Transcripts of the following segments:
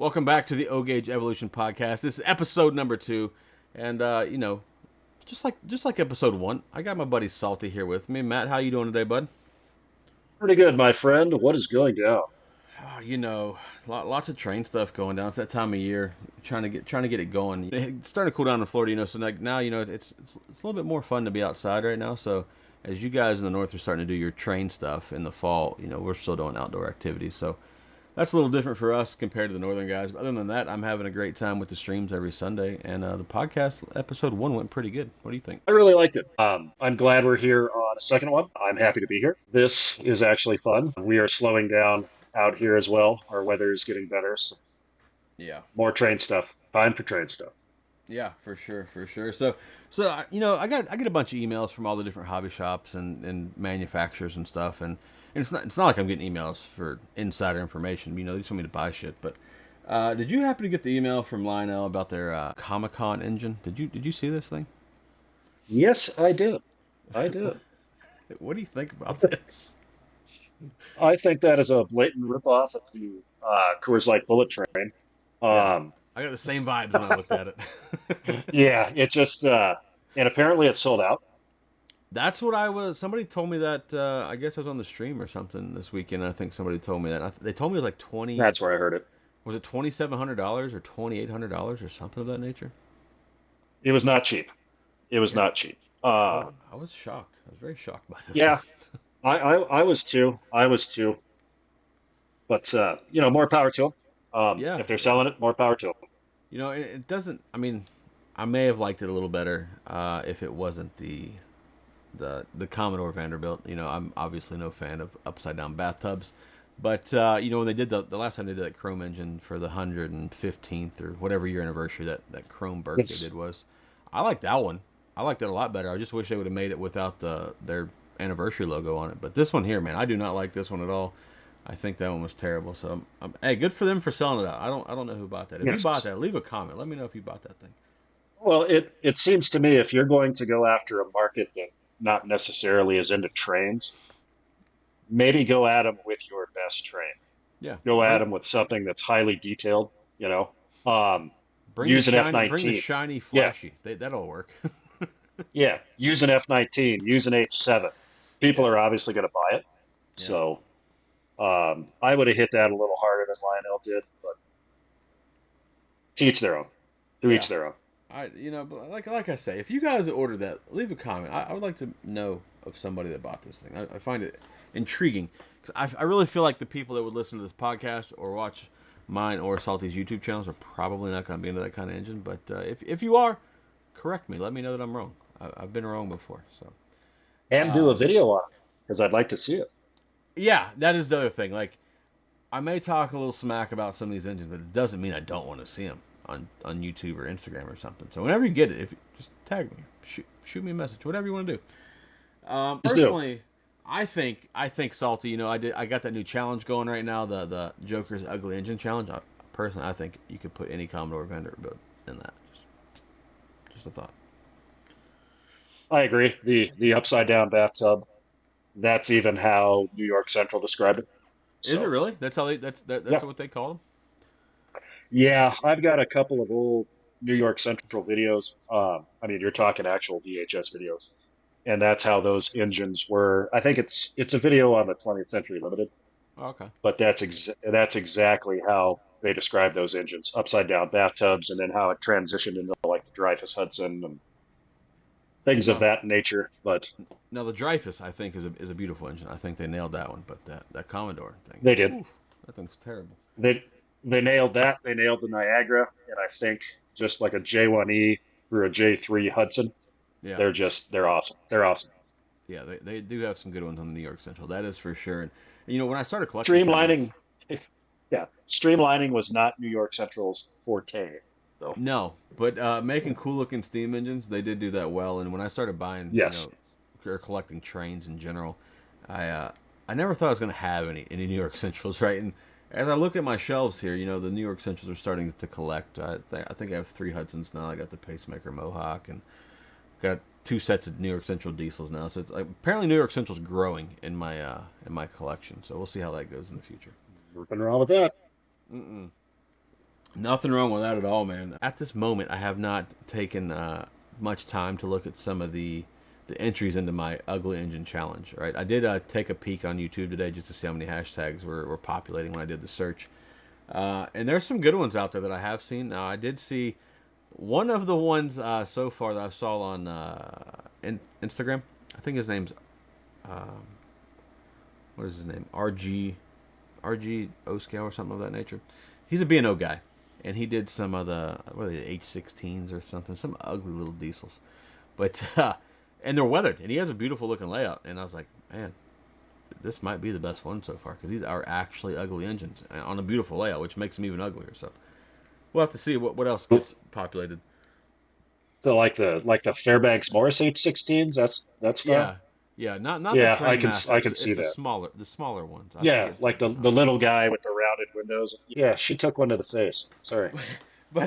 Welcome back to the O Gauge Evolution podcast. This is episode number 2, and just like episode 1, I got my buddy Salty here with me. Matt, how you doing today, bud? Pretty good, my friend. What is going down? Lots of train stuff going down. It's that time of year, trying to get it going. It's starting to cool down in Florida, so like now, it's a little bit more fun to be outside right now. So as you guys in the north are starting to do your train stuff in the fall, we're still doing outdoor activities. So that's a little different for us compared to the northern guys. But other than that, I'm having a great time with the streams every Sunday, and the podcast episode 1 went pretty good. What do you think? I really liked it. I'm glad we're here on a second one. I'm happy to be here. This is actually fun. We are slowing down out here as well. Our weather is getting better. So Yeah. more train stuff. Time for train stuff. Yeah, for sure, for sure. So I get a bunch of emails from all the different hobby shops and manufacturers and stuff, and it's not like I'm getting emails for insider information. They just want me to buy shit. But did you happen to get the email from Lionel about their Comic-Con engine? Did you see this thing? Yes, I did. I did. What do you think about this? I think that is a blatant ripoff of the Coors Light Bullet Train. Yeah, Um, I got the same vibes when I looked at it. yeah, it just and apparently it's sold out. That's what I was. Somebody told me that. I guess I was on the stream or something this weekend. I think somebody told me that. They told me it was like 20. That's where I heard it. Was it $2,700 or $2,800 or something of that nature? It was not cheap. It was Yeah, not cheap. I was shocked. I was very shocked by this one. Yeah, I was too. I was too. But more power to them. Yeah, If they're yeah. selling it, more power to them. It doesn't. I mean, I may have liked it a little better if it wasn't the Commodore Vanderbilt. I'm obviously no fan of upside down bathtubs, but when they did the last time they did that Chrome engine for the 115th or whatever year anniversary that Chrome birthday It's did was, I liked that one. I liked it a lot better. I just wish they would have made it without their anniversary logo on it. But this one here, man, I do not like this one at all. I think that one was terrible. So, hey, good for them for selling it out. I don't know who bought that. If you bought yes. that, leave a comment. Let me know if you bought that thing. Well, it seems to me if you're going to go after a market that not necessarily is into trains, maybe go at them with your best train. Yeah, Go at bring them with something that's highly detailed. You know, um, bring the use an shiny, bring the F-19. shiny, Yeah, flashy. That'll work. yeah. Use an F-19. Use an H-7. People Yeah, are obviously going to buy it. yeah, So I would have hit that a little harder than Lionel did, but to each their own. To yeah. each their own. But like I say, if you guys ordered that, leave a comment. I would like to know of somebody that bought this thing. I find it intriguing because I really feel like the people that would listen to this podcast or watch mine or Salty's YouTube channels are probably not going to be into that kind of engine. But if you are, correct me. Let me know that I'm wrong. I've been wrong before. So And do a um, video on it because I'd like to see it. yeah, that is the other thing. Like I may talk a little smack about some of these engines, but it doesn't mean I don't want to see them on YouTube or Instagram or something. So whenever you get it, if you just tag me, shoot me a message, whatever you want to do. Just do. Personally, I think Salty. I got that new challenge going right now, the Joker's Ugly Engine Challenge. Personally, I think you could put any Commodore Vanderbilt in that. Just a thought. I agree. The upside down bathtub. That's even how New York Central described it. Is it So really? That's yeah, what they call them. yeah. I've got a couple of old New York Central videos. I mean, you're talking actual VHS videos, and that's how those engines were. I think it's a video on the 20th Century Limited, Oh, okay. but that's exactly how they described those engines, upside down bathtubs, and then how it transitioned into like the Dreyfuss Hudson and things of No, that nature. But now the Dreyfus I think is a beautiful engine. I think they nailed that one, but that Commodore thing, they did. oof, that thing's terrible. They they nailed that. They nailed the Niagara, and I think just like a J1E or a J3 Hudson, Yeah, they're awesome. They're awesome. yeah, they do have some good ones on the New York Central. That is for sure. And when I started collecting trains, Streamlining, yeah, streamlining was not New York Central's forte, though. no, but making cool looking steam engines, they did do that well. And when I started buying, Yes, or collecting trains in general, I never thought I was going to have any New York Centrals, right? And as I look at my shelves here, the New York Centrals are starting to collect. I think I have 3 Hudsons now. I got the Pacemaker Mohawk and got 2 sets of New York Central diesels now. So it's like, apparently New York Central's growing in my collection. So we'll see how that goes in the future. nothing wrong with that. Mm-mm. Nothing wrong with that at all, man. At this moment, I have not taken much time to look at some of the entries into my ugly engine challenge. Right, I did take a peek on YouTube today just to see how many hashtags were populating when I did the search, and there's some good ones out there that I have seen. Now, I did see one of the ones so far that I saw on Instagram. I think his name's what is his name? RG O scale or something of that nature. He's a B&O guy, and he did some of the what are they, H16s or something, some ugly little diesels, but and they're weathered, and he has a beautiful looking layout. And I was like, man, this might be the best one so far because these are actually ugly engines on a beautiful layout, which makes them even uglier. So we'll have to see what else gets populated. So like the Fairbanks Morris H16s, that's style. Yeah, yeah, not the Yeah, train I masters. can see It's that. the smaller ones. I Yeah, forget like the the little guy with the rounded windows. Yeah, she took one to the face. Sorry,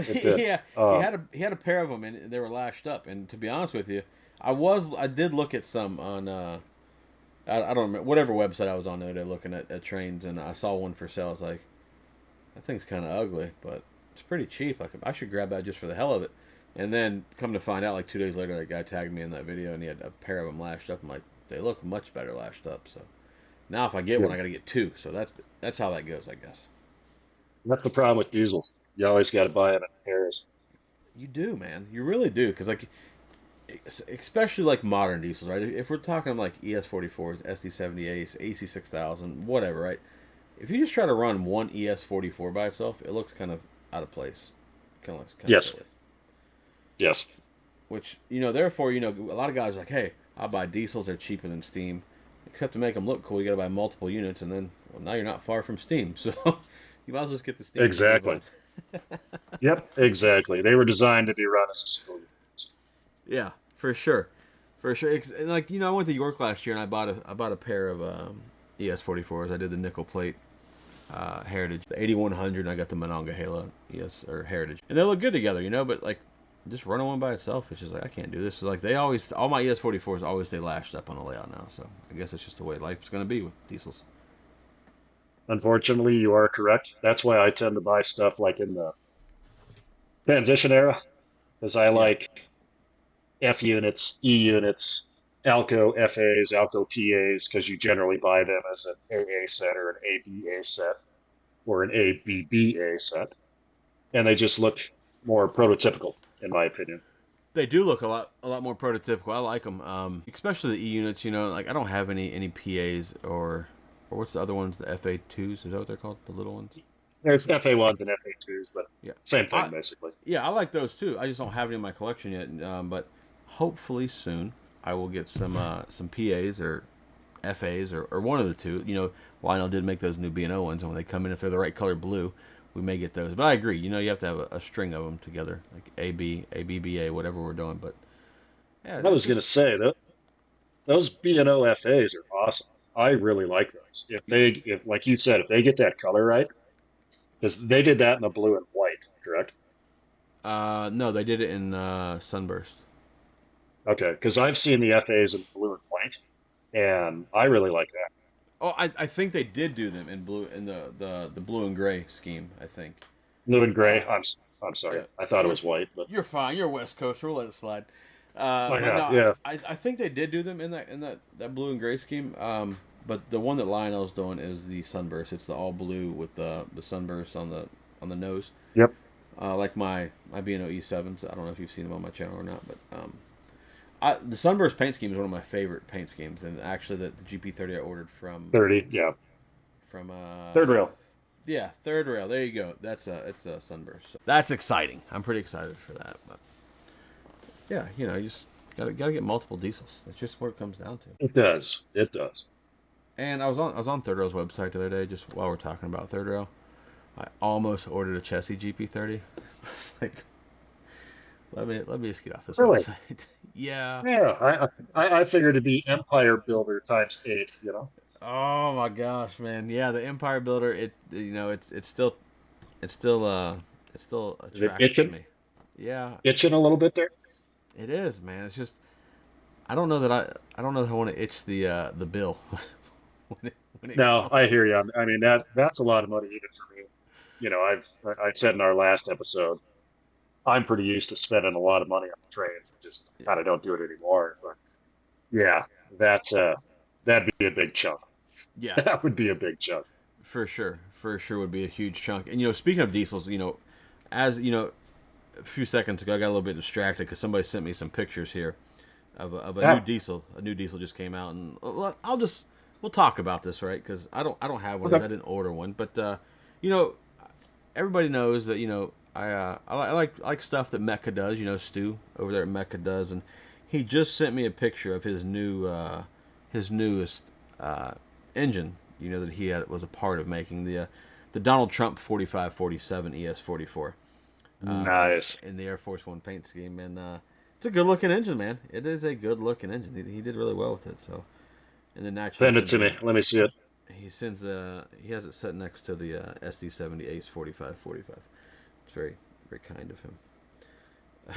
it But did. yeah, Um, he had a pair of them, and they were lashed up. And to be honest with you, I did look at some on I don't remember whatever website I was on the other day looking at trains, and I saw one for sale. I was like, that thing's kind of ugly, but it's pretty cheap. Like I should grab that just for the hell of it. And then come to find out, like 2 days later, that guy tagged me in that video, and he had a pair of them lashed up. I'm like, they look much better lashed up. So now if I get yeah, one, I got to get two. So that's how that goes, I guess. that's the problem with diesels. You always got to buy them in pairs. You do, man. You really do, because like especially like modern diesels, right? If we're talking like ES44s, SD78s, AC6000, whatever, right? If you just try to run one ES44 by itself, it looks kind of out of place. Kind of looks kind of Yes, silly. yes, Which, therefore, a lot of guys are like, hey, I'll buy diesels, they're cheaper than steam. Except to make them look cool, you got to buy multiple units, and then, well, now you're not far from steam. So you might as well just get the steam and move exactly. on. Yep, exactly. They were designed to be run as a single unit. Yeah, for sure, for sure. And like I went to York last year and I bought a pair of ES44s. I did the nickel plate Heritage, the 8100. And I got the Monongahela ES or Heritage, and they look good together, But like just running one by itself, it's just like I can't do this. So like they always, all my ES44s always stay lashed up on the layout now. So I guess it's just the way life's gonna be with diesels. Unfortunately, you are correct. That's why I tend to buy stuff like in the transition era, because I Yeah. like F units, E units, Alco FAs, Alco PAs, because you generally buy them as an AA set or an ABA set or an ABBA set, and they just look more prototypical, in my opinion. They do look a lot more prototypical. I like them, especially the E units. Like I don't have any PAs or what's the other ones? The FA2s, is that what they're called? The little ones. There's FA1s and FA2s, but Yeah, same I thing basically. yeah I like those too. I just don't have any in my collection yet. But hopefully soon I will get some PAs or FAs or one of the two. Lionel did make those new B&O ones, and when they come in, if they're the right color blue, we may get those. But I agree. You have to have a string of them together, like AB, ABBA, whatever we're doing. But yeah, I it's was going to just say that those B&O FAs are awesome. I really like those. If like you said, if they get that color right, because they did that in the blue and white, correct? no, they did it in Sunburst. Okay, because I've seen the FAs in blue and white, and I really like that. Oh, I think they did do them in blue in the blue and gray scheme. I think. Blue and gray. Uh, I'm sorry. yeah, I thought it you're was white, but you're fine. You're West Coast. We'll let it slide. oh But yeah, no, yeah. I think they did do them in that blue and gray scheme. But the one that Lionel's doing is the Sunburst. It's the all blue with the Sunburst on the nose. Yep. Like my B&O E7s. I don't know if you've seen them on my channel or not, but the Sunburst paint scheme is one of my favorite paint schemes, and actually the GP30 I ordered 30. Yeah. from Third rail. yeah, third rail. There you go. It's a Sunburst. So that's exciting. I'm pretty excited for that. But yeah, you just gotta get multiple diesels. That's just what it comes down to. It does. It does. And I was on Third Rail's website the other day, just while we're talking about Third Rail. I almost ordered a Chessie GP30. It's like, let me just get off this Really? website. Yeah. Yeah. I figured it'd be Empire Builder times eight. Oh my gosh, man. Yeah, the Empire Builder. It still Is it attracts itching? me. Yeah, Itching a little bit there? it is, man. It's just I don't know that I want to itch the bill when it No, comes. I hear you. I mean that's a lot of money even for me. I said in our last episode, I'm pretty used to spending a lot of money on trains. I just kind of don't do it anymore. But yeah, that's that'd be a big chunk. Yeah, That would be a big chunk. for sure would be a huge chunk. And speaking of diesels, as a few seconds ago, I got a little bit distracted because somebody sent me some pictures here of a new Yeah. diesel. A new diesel just came out, and we'll talk about this, right? Because I don't have one of Okay. these. I didn't order one, but you know everybody knows that I like stuff that Mecca does. Stu over there at Mecca does, and he just sent me a picture of his newest engine. That he was a part of making the Donald Trump 4547 ES44 Nice. in the Air Force One paint scheme, and it's a good looking engine, man. It is a good looking engine. He did really well with it. So, and then naturally Send it to me. Let me see it. he has it set next to the SD70 Ace 4545. It's very very kind of him.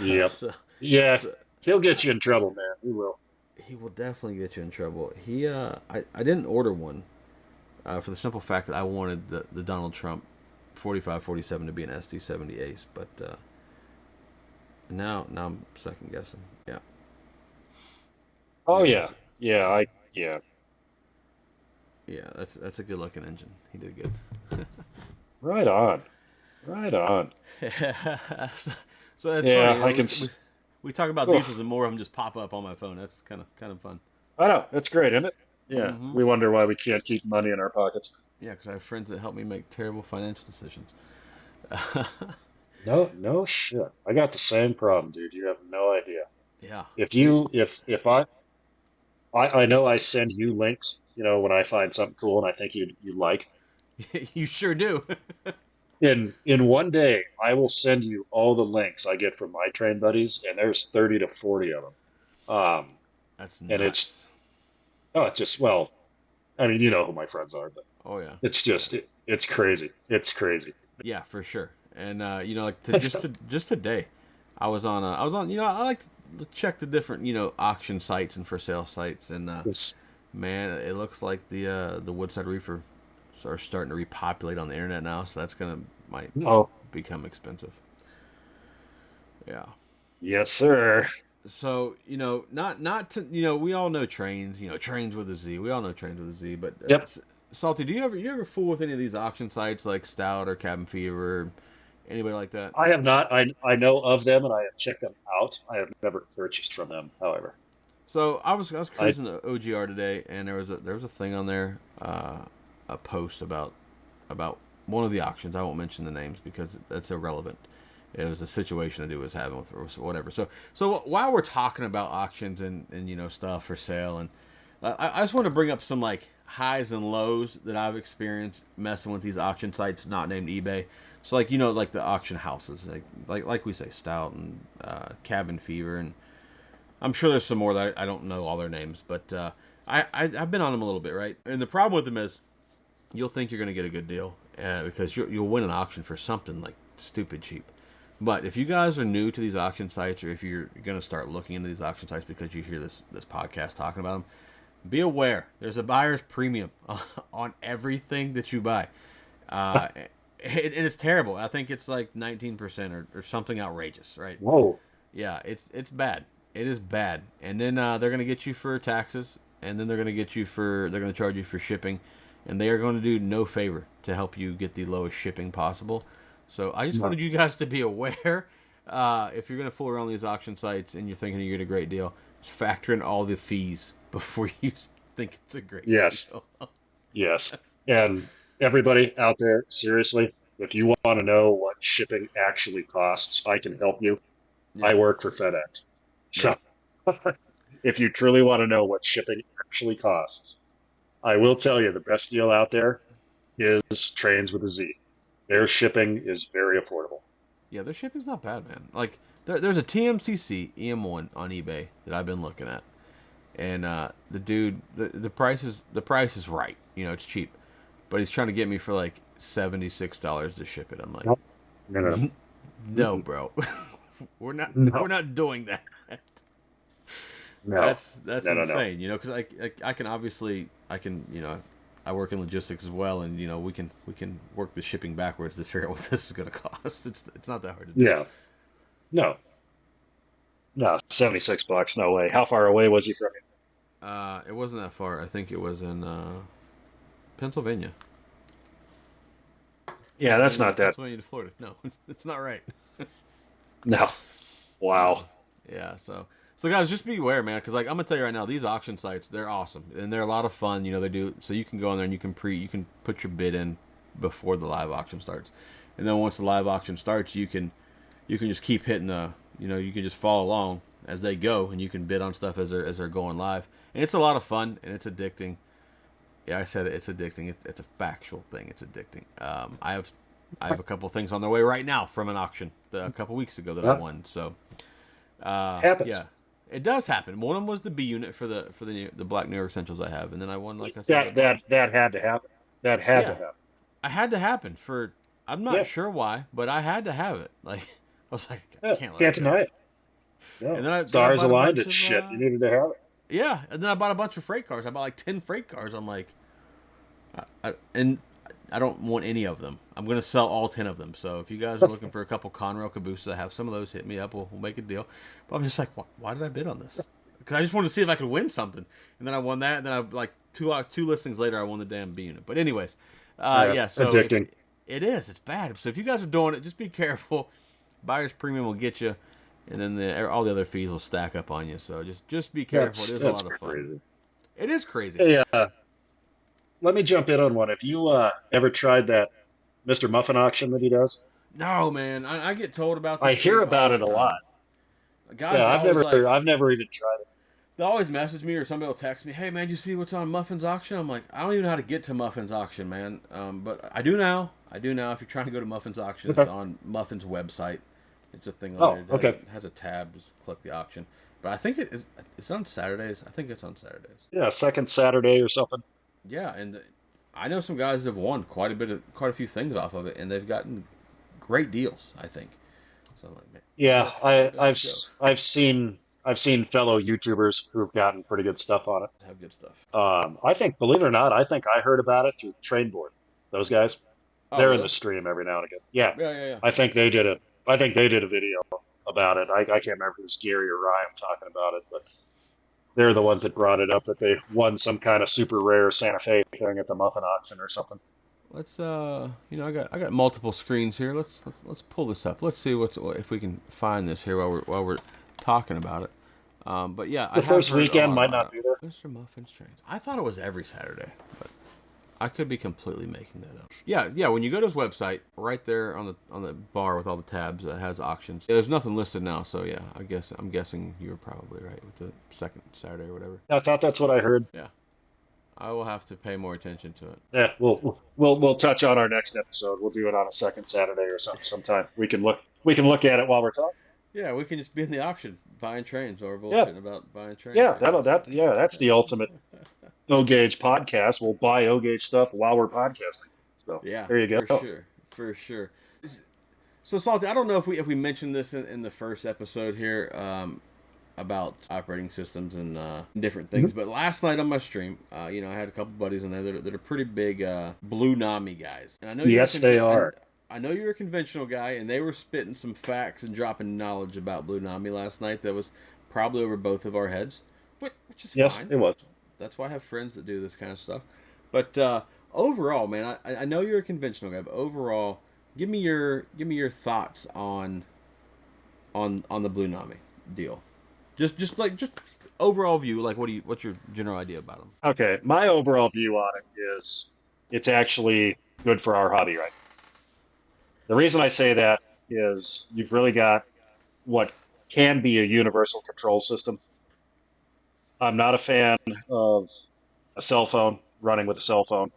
Yep. so, Yeah. so He'll get you in trouble, man. He will. he will definitely get you in trouble. I didn't order one for the simple fact that I wanted the Donald Trump 4547 to be an SD70 Ace, but now I'm second guessing. Yeah, Oh yeah, yeah. Yeah. Yeah. yeah. That's a good looking engine. He did good. Right on. Right on. so, so that's funny. Yeah. You know, we talk about Oh, diesels and more of them just pop up on my phone. That's kind of fun. I know. That's great, isn't it? Yeah. Hmm. We wonder why we can't keep money in our pockets. Yeah, because I have friends that help me make terrible financial decisions. No, no shit. I got the same problem, dude. You have no idea. Yeah, If you you, if I know I send you links, when I find something cool and I think you like. you sure do. In one day, I will send you all the links I get from my train buddies, and there's 30 to 40 of them. Um, That's and nuts. it's just, well, I mean, you know who my friends are, but Oh yeah, it's yeah, just, it's crazy. It's crazy. yeah, for sure. And like just today, I was on. I like to check the different auction sites and for sale sites, and It's, man, it looks like the Woodside Reefer are starting to repopulate on the internet now, so that's gonna might oh, become expensive. Yeah. yes, sir. So not to we all know trains. Trains with a Z. We all know trains with a Z. But Yep. Salty, do you ever fool with any of these auction sites like Stout or Cabin Fever, or anybody like that? I have not. I know of them and I have checked them out. I have never purchased from them, however. So I was I cruising the OGR today, and there was a thing on there, a post about one of the auctions. I won't mention the names because that's irrelevant. It was a situation a dude was having with or whatever. So while we're talking about auctions and stuff for sale, and I just want to bring up some like highs and lows that I've experienced messing with these auction sites not named eBay. So like like the auction houses like we say Stout and Cabin Fever, and I'm sure there's some more that I don't know all their names, but I've been on them a little bit, right? And the problem with them is you'll think you're going to get a good deal because you'll win an auction for something like stupid cheap. But if you guys are new to these auction sites, or if you're going to start looking into these auction sites because you hear this podcast talking about them, be aware there's a buyer's premium on everything that you buy, and it's terrible. I think it's like 19% or something outrageous, right? whoa. Yeah, it's bad. It is bad. And then they're going to get you for taxes, and then they're going to charge you for shipping, and they are going to do no favor to help you get the lowest shipping possible. So I just No. wanted you guys to be aware. If you're going to fool around these auction sites and you're thinking you get a great deal, just factor in all the fees before you think it's a great Yes. deal. Yes. And everybody out there, seriously, if you want to know what shipping actually costs, I can help you. I Yeah, work for FedEx. yeah, So if you truly want to know what shipping actually costs, I will tell you the best deal out there is Trains with a Z. Their shipping is very affordable. yeah. Their shipping's not bad, man. Like there's a TMCC EM1 on eBay that I've been looking at, and the dude, the price is right. It's cheap, but he's trying to get me for like $76 to ship it. I'm like, Nope. No, no, no. no, Mm-mm. bro, we're not we're No, not doing that. no, That's no, no, no. insane. Because I can obviously I can I work in logistics as well, and we can work the shipping backwards to figure out what this is going to cost. It's not that hard to do. Yeah. No. No. $76. No way. How far away was he from you? It wasn't that far. I think it was in Pennsylvania. Yeah, that's not that. Pennsylvania to Florida. No, it's not right. No. Wow. Yeah, so guys, just be aware, man, because like I'm gonna tell you right now, these auction sites, they're awesome and they're a lot of fun. They do so you can go on there and you can put your bid in before the live auction starts, and then once the live auction starts, you can just keep hitting you can just follow along as they go, and you can bid on stuff as they're going live, and it's a lot of fun and it's addicting. Yeah, I said it, it's addicting. It's a factual thing. It's addicting. I have a couple things on their way right now from an auction a couple weeks ago that I won. So, Happens. yeah, it does happen. One of them was the B unit for the Black New York Centrals I have, and then I won, like I said, That had to happen. That had to yeah, happen. I had to happen for. I'm not Yeah. sure why, but I had to have it. Like I was like, I Yeah. can't let Can't it go. deny it. No. And then I Stars bought a aligned. bunch It's of shit. You needed to have it. yeah, and then I bought a bunch of freight cars. I bought like 10 freight cars. I'm like, and I don't want any of them. I'm gonna sell all 10 of them. So if you guys are looking for a couple Conrail cabooses, I have some of those. Hit me up. We'll make a deal. But I'm just like, why did I bid on this? Because I just wanted to see if I could win something, and then I won that. And then I like two listings later, I won the damn B unit. But anyways, yeah. So Addicting. it is. It's bad. So if you guys are doing it, just be careful. Buyer's premium will get you, and then all the other fees will stack up on you. So just be careful. It is a That's lot of fun. crazy. It is crazy. Hey, let me jump in on one. Have you ever tried that Mr. Muffin auction that he does? No, man, I get told about this. I hear thing about all it the a time. lot. Guys, Yeah, are I've always never, like, I've never even tried it. they always message me or somebody will text me, "Hey, man, you see what's on Muffin's auction?" I'm like, I don't even know how to get to Muffin's auction, man. But I do now. If you're trying to go to Muffin's auction, Okay. it's on Muffin's website. It's a thing on Oh, there that okay. has a tab. Just click the auction. But I think it's on Saturdays. I think it's on Saturdays. Yeah, second Saturday or something. Yeah, and I know some guys have won quite a few things off of it, and they've gotten great deals. I think. So I'm like, man, Yeah, I've got to go. I've seen fellow YouTubers who've gotten pretty good stuff on it. Have good stuff. I think, believe it or not, I think I heard about it through Trainboard. Those guys, Oh, they're in really? the stream every now and again. Yeah, Yeah. I think they did a video about it. I can't remember if it was Gary or Ryan talking about it, but they're the ones that brought it up that they won some kind of super rare Santa Fe thing at the Muffin auction or something. Let's I got multiple screens here. Let's pull this up. Let's see if we can find this here while we're talking about it. But yeah, I The have first heard a weekend lot might about not it. be there. Mr. Muffin's Trains. I thought it was every Saturday, but I could be completely making that up. Yeah. When you go to his website, right there on the bar with all the tabs, it has auctions. Yeah, there's nothing listed now, so yeah, I'm guessing you were probably right with the second Saturday or whatever. I thought that's what I heard. Yeah, I will have to pay more attention to it. Yeah, we'll touch on our next episode. We'll do it on a second Saturday or something sometime. We can look at it while we're talking. Yeah, we can just be in the auction buying trains or bullshitting about buying trains. Yeah, that's the ultimate O Gauge podcast. We'll buy O Gauge stuff while we're podcasting. So Yeah, there you go. for sure. So Salty, I don't know if we mentioned this in the first episode here about operating systems and different things, but last night on my stream, I had a couple buddies in there that are pretty big Blue Nami guys, and I know Yes, they are. I know you're a conventional guy, and they were spitting some facts and dropping knowledge about Blue Nami last night that was probably over both of our heads, which is Yes, fine. it was. That's why I have friends that do this kind of stuff. But overall, man, I know you're a conventional guy, but overall, give me your thoughts on the Blue Nami deal. Just overall view, like what's your general idea about them? Okay, my overall view on it is it's actually good for our hobby right now. The reason I say that is you've really got what can be a universal control system. I'm not a fan of a cell phone running with a cell phone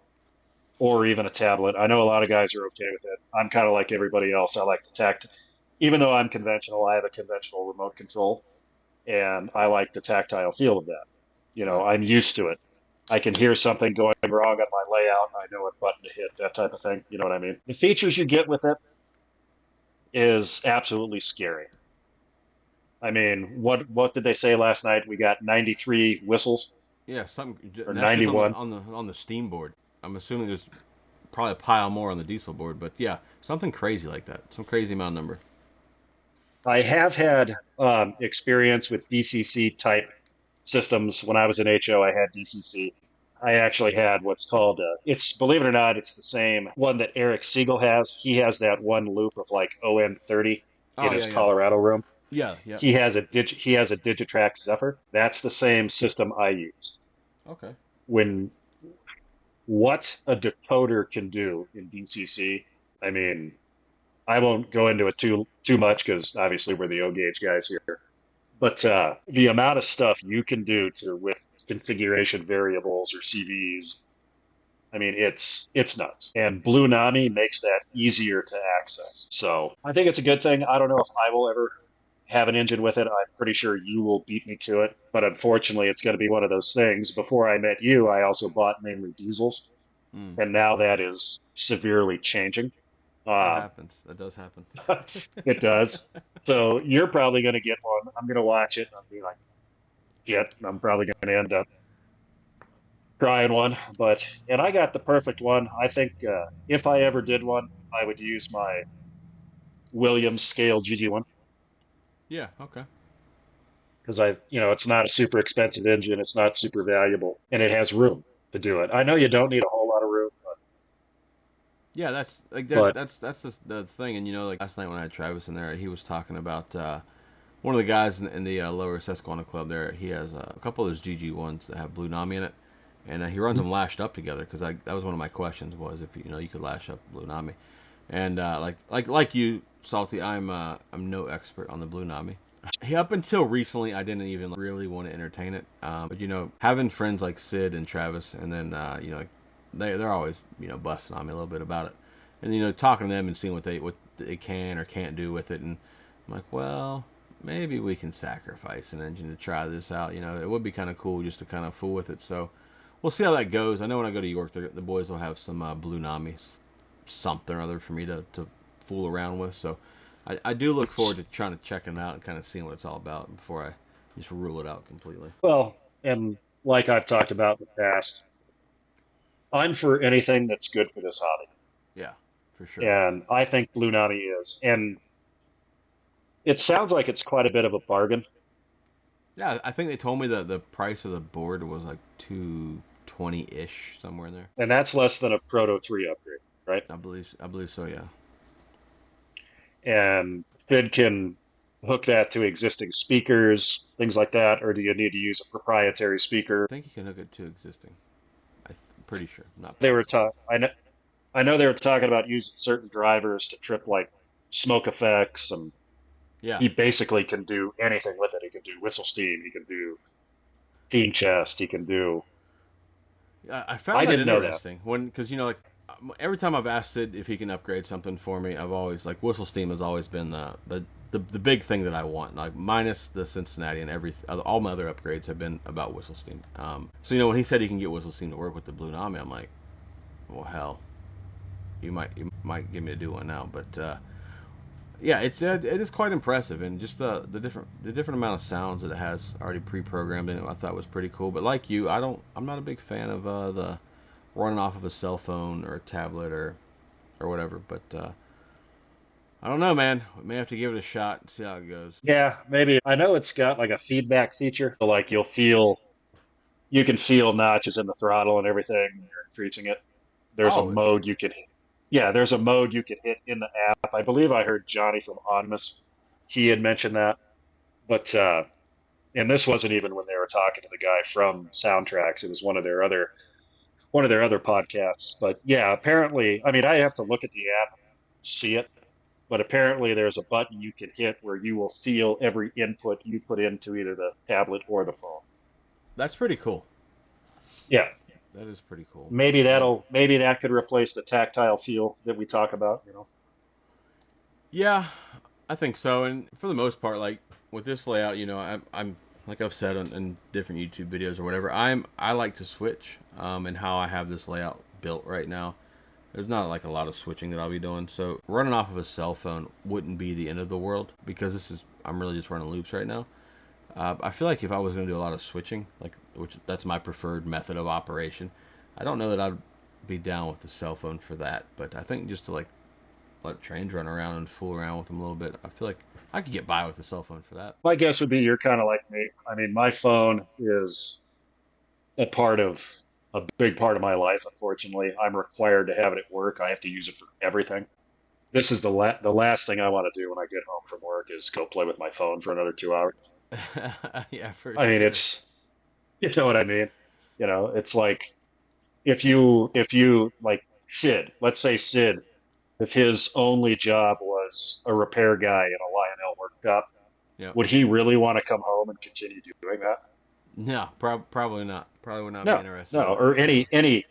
or even a tablet. I know a lot of guys are okay with it. I'm kind of like everybody else. I like the even though I'm conventional, I have a conventional remote control, and I like the tactile feel of that. I'm used to it. I can hear something going wrong on my layout. I know what button to hit, that type of thing. You know what I mean? The features you get with it is absolutely scary. I mean, what did they say last night? We got 93 whistles. Yeah, something Or that's just 91. on the Steam board. I'm assuming there's probably a pile more on the diesel board, but yeah, something crazy like that, some crazy amount number. I have had experience with DCC type systems. When I was in HO, I had DCC. I actually had what's called, it's, believe it or not, it's the same one that Eric Siegel has. He has that one loop of like ON30 Oh in yeah, his yeah, Colorado room. yeah, yeah. He has a Digitrax Zephyr. That's the same system I used. Okay. When what a decoder can do in DCC, I mean, I won't go into it too much because obviously we're the O gauge guys here. But the amount of stuff you can do to with configuration variables or CVs, I mean, it's nuts. And Blue Nami makes that easier to access. So I think it's a good thing. I don't know if I will ever have an engine with it. I'm pretty sure you will beat me to it. But unfortunately, it's going to be one of those things. Before I met you, I also bought mainly diesels. Mm. And now that is severely changing. That Um, happens. That does happen. it does. So you're probably going to get one. I'm going to watch it and I'll be like, yeah, I'm probably going to end up trying one. But, and I got the perfect one. I think if I ever did one, I would use my Williams scale GG1 Yeah. Okay. because it's not a super expensive engine. It's not super valuable and it has room to do it. I know you don't need a whole lot of room, Yeah, that's like that. but That's the thing. And like last night when I had Travis in there, he was talking about one of the guys in the Lower Susquehanna Club. There, he has a couple of those GG1s that have Blue Nami in it, and he runs them lashed up together because that was one of my questions was if you could lash up Blue Nami, and like you, Salty, I'm no expert on the Blue Nami. Up until recently, I didn't even really want to entertain it. But having friends like Sid and Travis, and then like they're always busting on me a little bit about it, and talking to them and seeing what they can or can't do with it, and I'm like, well, maybe we can sacrifice an engine to try this out. It would be kind of cool just to kind of fool with it. So we'll see how that goes. I know when I go to York, the boys will have some Blue Nami something or other for me to fool around with. So I do look forward to trying to checking it out and kind of seeing what it's all about before I just rule it out completely. well, and like I've talked about in the past, I'm for anything that's good for this hobby. Yeah, for sure. And I think Blue Nami is. And it sounds like it's quite a bit of a bargain. Yeah, I think they told me that the price of the board was like 220 ish somewhere in there. And that's less than a Proto 3 upgrade, right? I believe so. Yeah. And Fid can hook that to existing speakers, things like that, or do you need to use a proprietary speaker? I think you can hook it to existing. I'm pretty sure. Not They were positive. talking. I know they were talking about using certain drivers to trip like smoke effects, and Yeah. he basically can do anything with it. He can do whistle steam. He can do team chest. He can do. I I found that didn't know that. interesting because like every time I've asked Sid if he can upgrade something for me, I've always like whistle steam has always been the big thing that I want. Like minus the Cincinnati and all my other upgrades have been about whistle steam. So when he said he can get whistle steam to work with the Blue Nami, I'm like, well hell, you might get me to do one now, but. Yeah, it is quite impressive, and just the different amount of sounds that it has already pre-programmed in it, I thought was pretty cool. But like you, I'm not a big fan of the running off of a cell phone or a tablet or whatever. But I don't know, man. We may have to give it a shot and see how it goes. Yeah, maybe. I know it's got like a feedback feature, so like you can feel notches in the throttle and everything when you're increasing it. There's a Oh, mode you can, yeah, there's a mode you can hit in the app. I believe I heard Johnny from Onimus. He had mentioned that, but and this wasn't even when they were talking to the guy from Soundtracks. It was one of their other podcasts. But yeah, apparently, I mean, I have to look at the app, see it, but apparently there's a button you can hit where you will feel every input you put into either the tablet or the phone. that's pretty cool. Yeah, That is pretty cool. maybe that could replace the tactile feel that we talk about. Yeah, I think so. And for the most part, like with this layout, I'm like I've said in different YouTube videos or whatever. I like to switch, and how I have this layout built right now. There's not like a lot of switching that I'll be doing. So running off of a cell phone wouldn't be the end of the world because I'm really just running loops right now. I feel like if I was going to do a lot of switching, which that's my preferred method of operation, I don't know that I'd be down with the cell phone for that. But I think just to like let trains run around and fool around with them a little bit, I feel like I could get by with the cell phone for that. My guess would be you're kind of like me. I mean, my phone is a part of a big part of my life. Unfortunately, I'm required to have it at work. I have to use it for everything. This is the last thing I want to do when I get home from work is go play with my phone for another 2 hours. Yeah, for I mean, sure. it's you know what I mean. It's like if you like Sid, let's say Sid, if his only job was a repair guy in a Lionel workshop, Yep. would he really want to come home and continue doing that? No, probably not. Probably would not be No, interested no. in it. Or any,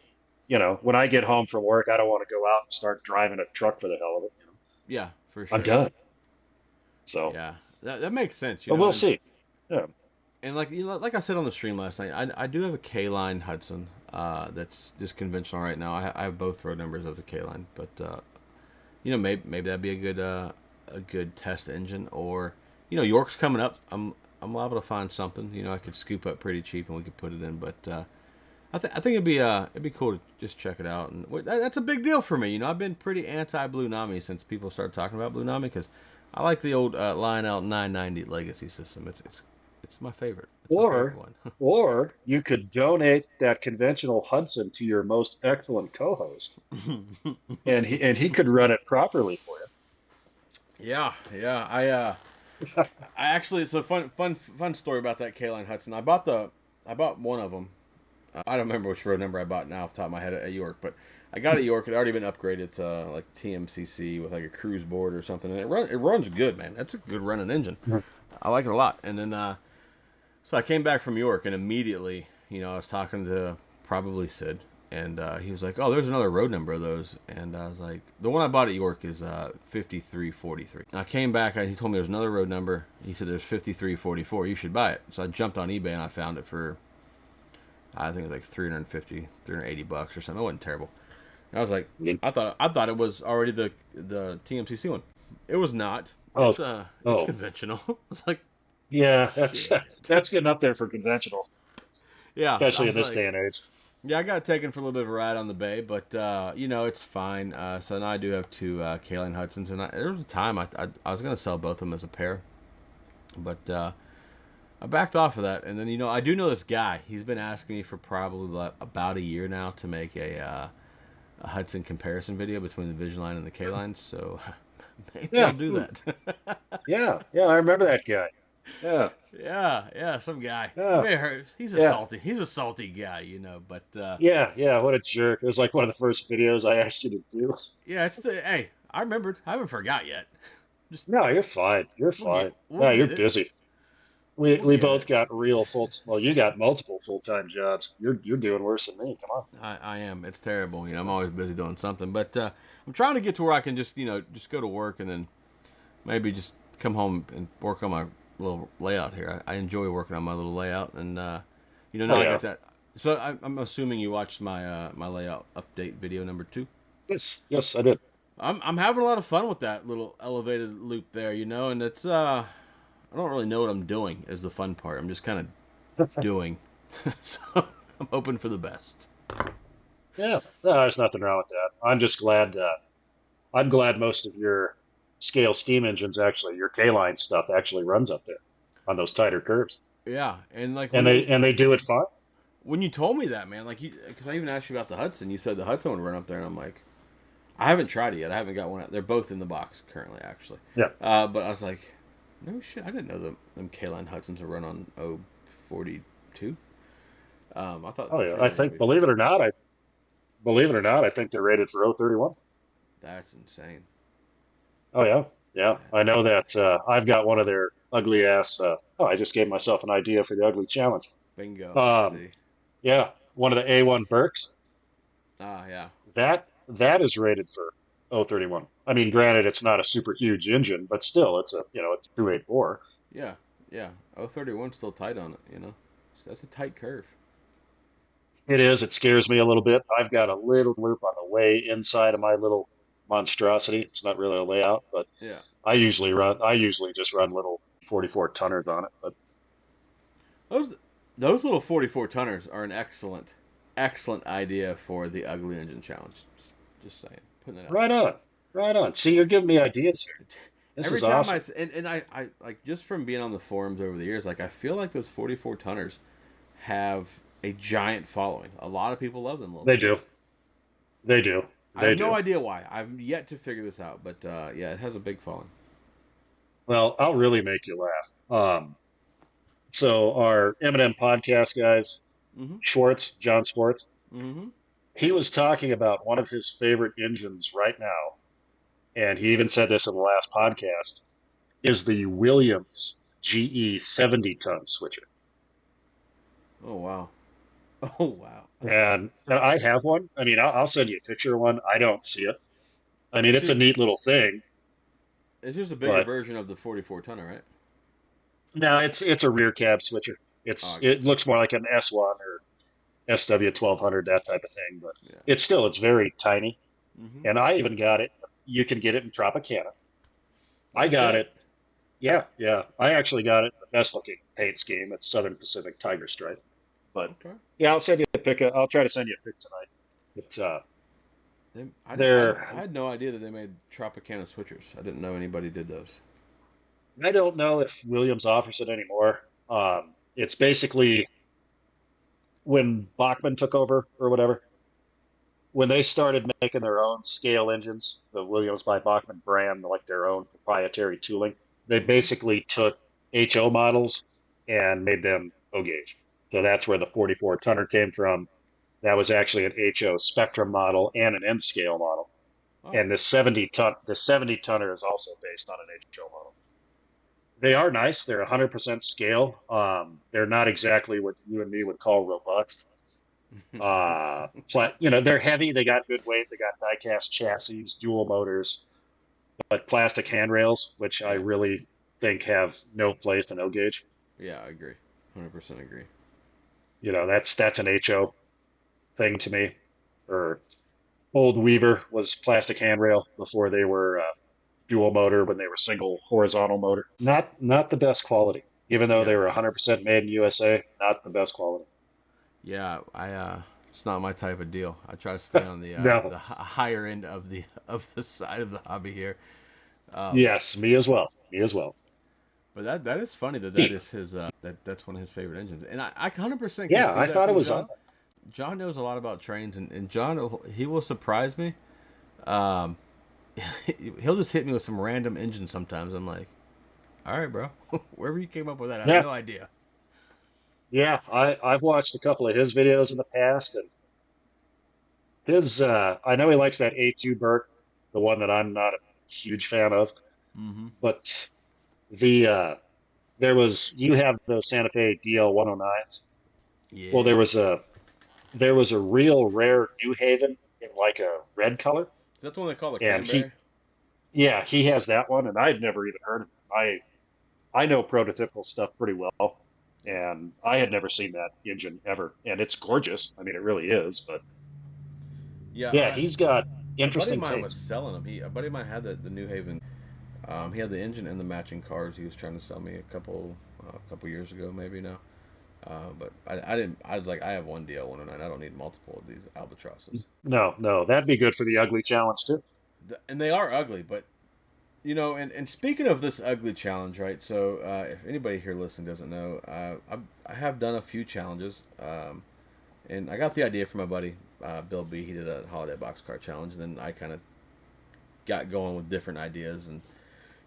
when I get home from work, I don't want to go out and start driving a truck for the hell of it. Yeah, for I'm sure. done. So, Yeah, that makes sense, but we'll see. Yeah. and like like I said on the stream last night, I do have a K line Hudson that's just conventional right now. I have both road numbers of the K line, but maybe that'd be a good test engine, or York's coming up. I'm liable to find something I could scoop up pretty cheap and we could put it in, but I think it'd be cool to just check it out, and that's a big deal for me. I've been pretty anti Blue Nami since people started talking about Blue Nami because I like the old Lionel 990 Legacy system. It's my favorite. It's my favorite Or, one. or you could donate that conventional Hudson to your most excellent co-host, and he could run it properly for Yeah, yeah. I actually, it's a fun story about that K line Hudson. I bought one of them. I don't remember which road number I bought now off the top of my head at York, but I got it at York. It had already been upgraded to like TMCC with like a cruise board or something, and it runs good, man. That's a good running engine. you. I like it a lot. And then so I came back from York, and immediately, I was talking to probably Sid, and he was like, "Oh, there's another road number of those," and I was like, "The one I bought at York is 5343." I came back, he told me there's another road number. He said there's 5344. You should buy it. So I jumped on eBay and I found it for I think it was like 350, $380 or something. It wasn't terrible. And I was like, I thought it was already the TMCC one. It was not. Oh, It's oh, conventional. It's like, yeah. That's shit. that's getting up there for conventional, Yeah, I especially in was this like, day and age. yeah, I got taken for a little bit of a ride on the bay, but it's fine. So now I do have two Kaline Hudsons, and there was a time I was gonna sell both of them as a pair, but I backed off of that. And then I do know this guy. He's been asking me for probably about a year now to make a Hudson comparison video between the Vision line and the K line. So maybe I'll Yeah, do that. yeah, yeah. I remember that guy. Yeah, Yeah, some guy. yeah, He's a yeah, salty guy, But yeah, yeah. What a jerk! It was like one of the first videos I asked you to do. yeah, hey, I remembered. I haven't forgot yet. Just No, you're fine. You're fine. we'll No, you're get it. busy. We We'll we get both it. got real full. Well, you got multiple full time jobs. You're doing worse than me. Come on. I am. It's terrible. I'm always busy doing something. But I'm trying to get to where I can just just go to work and then maybe just come home and work on my little layout here. I enjoy working on my little layout, and now Oh I yeah. got that. So I'm assuming you watched my layout update video number 2. Yes, yes, I did. I'm having a lot of fun with that little elevated loop there, and it's I don't really know what I'm doing is the fun part. I'm just kind of doing. So I'm hoping for the best. Yeah, no, there's nothing wrong with that. I'm just glad. I'm glad most of your scale steam engines actually, your K line stuff actually runs up there on those tighter curves, Yeah, and like and they do it fine. when you told me that, man, like because I even asked you about the Hudson, you said the Hudson would run up there, and I'm like, I haven't tried it yet. I haven't got one out. They're both in the box currently, actually. Yeah. But I was like, no shit, I didn't know them K-line Hudsons would run on 042. I thought Oh for yeah. sure I they would think be. believe it or not, I think they're rated for 031. That's insane. Oh yeah. Yeah. Yeah. I know that. I've got one of their ugly ass. Oh, I just gave myself an idea for the ugly challenge. Bingo. I Um, see. yeah, one of the A1 Burks. Ah, yeah. That is rated for 031. I mean, granted, it's not a super huge engine, but still, it's it's 284. Yeah. Yeah. 031 still tight on it, That's a tight curve. It is. It scares me a little bit. I've got a little loop on the way inside of my little monstrosity. It's not really a layout, but Yeah. I usually just run little 44 tonners on it. But Those those little 44 tonners are an excellent. excellent idea for the ugly engine challenge. Just saying, putting that out Right there. on. Right on. See, you're giving me ideas here. This Every is time awesome. and I like just from being on the forums over the years, like I feel like those 44 tonners have a giant following. A lot of people love them little They do. things. They do. I have They no do. idea why. I've yet to figure this out, but yeah, it has a big following. Well, I'll really make you laugh. So our Eminem podcast guys, Mm-hmm. John Schwartz, Mm-hmm. he was talking about one of his favorite engines right now, and he even said this in the last podcast, is the Williams GE 70-ton switcher. Oh wow. Oh wow. And I have one. I mean, I'll send you a picture of one. I don't see it. I mean, It's it's a just neat little thing, it's just a bigger but version of the 44 tonner, right? no, it's a rear cab switcher. Oh, I got It looks more like an S1 or SW 1200, that type of thing, but you. Yeah. it's very tiny. Mm-hmm. And I even got it. You can get it in Tropicana. No I got shit. it. Yeah, yeah. I actually got it in the best looking paint scheme. It's Southern Pacific Tiger Stripe. But Okay. yeah, I'll send you a pic. I'll try to send you a pic tonight. It's I they're had no idea that they made Tropicana switchers. I didn't know anybody did those. I don't know if Williams offers it anymore. It's basically when Bachmann took over or whatever, when they started making their own scale engines, the Williams by Bachmann brand, like their own proprietary tooling, they Mm-hmm. basically took HO models and made them O gauge. So that's where the 44 tonner came from. That was actually an HO Spectrum model and an N scale model. Oh, And the 70 tonner is also based on an HO model. They are nice. They're 100% scale. They're not exactly what you and me would call robust. But they're heavy. They got good weight. They got die-cast chassis, dual motors, but plastic handrails, which I yeah, really think have no place in O gauge. yeah, I agree. 100% agree. That's an HO thing to me. Or old Weaver was plastic handrail before they were dual motor when they were single horizontal motor. Not the best quality, even though they Yeah, were 100% made in USA. Not the best quality. yeah. It's not my type of deal. I try to stay on No. the higher end of the side of the hobby here. Um, Yes, me as well. Me as well. but that is funny that Neat. is his that's one of his favorite engines, and I 100% can Yeah, see I that thought it from was on John. John knows a lot about trains, and John he will surprise me. Um, he'll just hit me with some random engine sometimes. I'm like, all right, bro, wherever you came up with that, I have there. no idea. Yeah, I've watched a couple of his videos in the past, and I know he likes that A2 Burt, the one that I'm not a huge fan of, Mm-hmm. but the you have those Santa Fe DL 109s. Well, Yeah, there was a real rare New Haven in like a red color, is that the one they call the and cranberry? he has that one, and I'd never even heard of it. I know prototypical stuff pretty well, and I had never seen that engine ever, and it's gorgeous. I mean, it really is, but Yeah, yeah, he's got a buddy of interesting mine was taste. selling them. A buddy of mine had the New Haven. He had the engine and the matching cars. He was trying to sell me a couple years ago, maybe now. But I didn't. I was like, I have one DL 109. I don't need multiple of these albatrosses. No, no, that'd be good for the ugly challenge too. And they are ugly, but and speaking of this ugly challenge, right? So if anybody here listening doesn't know, I have done a few challenges, and I got the idea from my buddy Bill B. He did a holiday boxcar challenge, and then I kind of got going with different ideas, and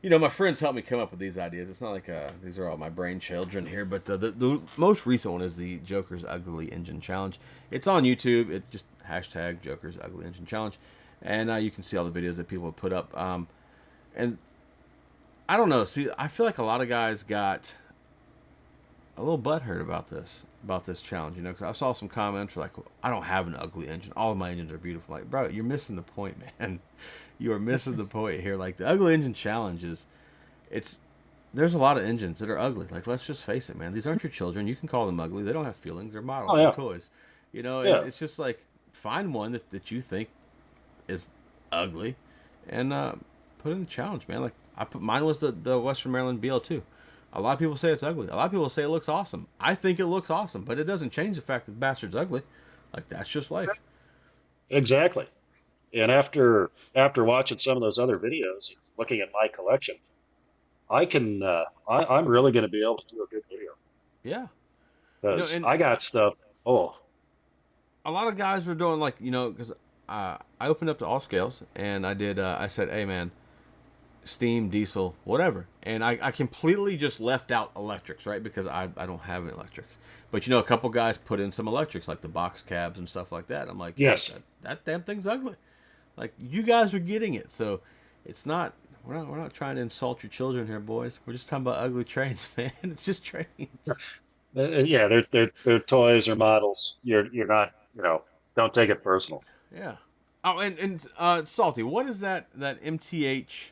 my friends helped me come up with these ideas. It's not like these are all my brain children here, but the most recent one is the Joker's Ugly Engine Challenge. It's on YouTube. It just hashtag Joker's Ugly Engine Challenge, and you can see all the videos that people have put up. And I don't know. See, I feel like a lot of guys got a little butthurt about this challenge. Because I saw some comments like, "I don't have an ugly engine. All of my engines are beautiful." Like, bro, you're missing the point, man. You are missing the point here. Like the ugly engine challenge is, it's there's a lot of engines that are ugly. Like, let's just face it, man. These aren't your children. You can call them ugly. They don't have feelings. They're Oh models. They're yeah, toys. And yeah. it's just like find one that you think is ugly, and put in the challenge, man. Like I put mine was the Western Maryland BL2. A lot of people say it's ugly. A lot of people say it looks awesome. I think it looks awesome, but it doesn't change the fact that the bastard's ugly. Like that's just life. Exactly. And after watching some of those other videos, looking at my collection, I'm really going to be able to do a good video Yeah. because And I got stuff. Oh, a lot of guys were doing like because I opened up to all scales and I did. I said, hey man, steam, diesel, whatever. And I completely just left out electrics, right? Because I don't have any electrics. But a couple guys put in some electrics, like the box cabs and stuff like that. I'm like, hey, yes. that damn thing's ugly. Like you guys are getting it, so it's not. We're not trying to insult your children here, boys. We're just talking about ugly trains, man. It's just trains. Yeah, they're toys or models. You're not, don't take it personal. Yeah. Oh, and Salty, what is that MTH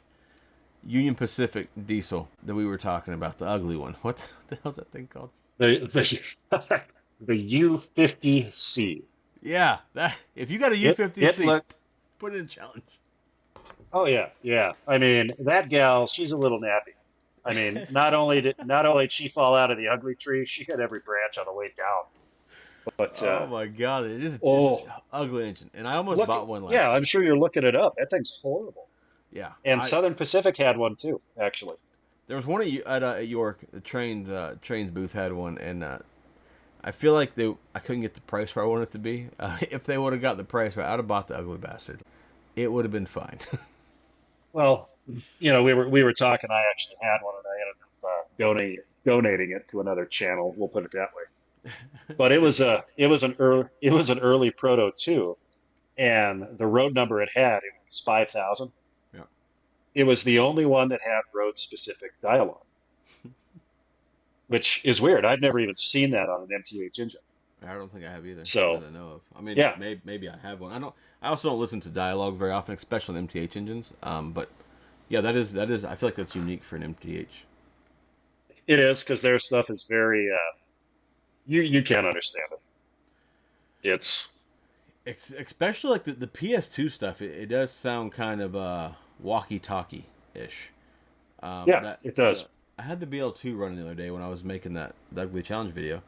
Union Pacific diesel that we were talking about, the ugly one? What the hell's that thing called? The the U50C. Yeah, that if you got a It U50C, looked. put it in challenge. Oh yeah, yeah. I mean, that gal, she's a little nappy. I mean, not only did she fall out of the ugly tree, she hit every branch on the way down. But Oh my god, it's an oh, ugly engine, and I almost look, bought one yeah, last I'm year. sure you're looking it up. That thing's horrible. Yeah, And I Southern Pacific had one too, actually. there was one at York. The trains booth had one, and I feel like I couldn't get the price where I wanted it to be. If they would have got the price right, I'd have bought the ugly bastard. It would have been fine. Well, we were talking. I actually had one, and I ended up donating it to another channel. We'll put it that way. But it was an early Proto 2, and the road number it was 5,000. Yeah, It was the only one that had road specific dialogue, which is weird. I'd never even seen that on an MTH engine. I don't think I have either that So I know of. I mean, yeah, maybe I have one. I don't. I also don't listen to dialogue very often, especially on MTH engines. But yeah, that is. I feel like that's unique for an MTH. it is because their stuff is very you can't understand it. It's Especially like the PS2 stuff. It does sound kind of walkie-talkie ish. yeah, That it the does. I had the BL2 running the other day when I was making that Ugly Challenge video,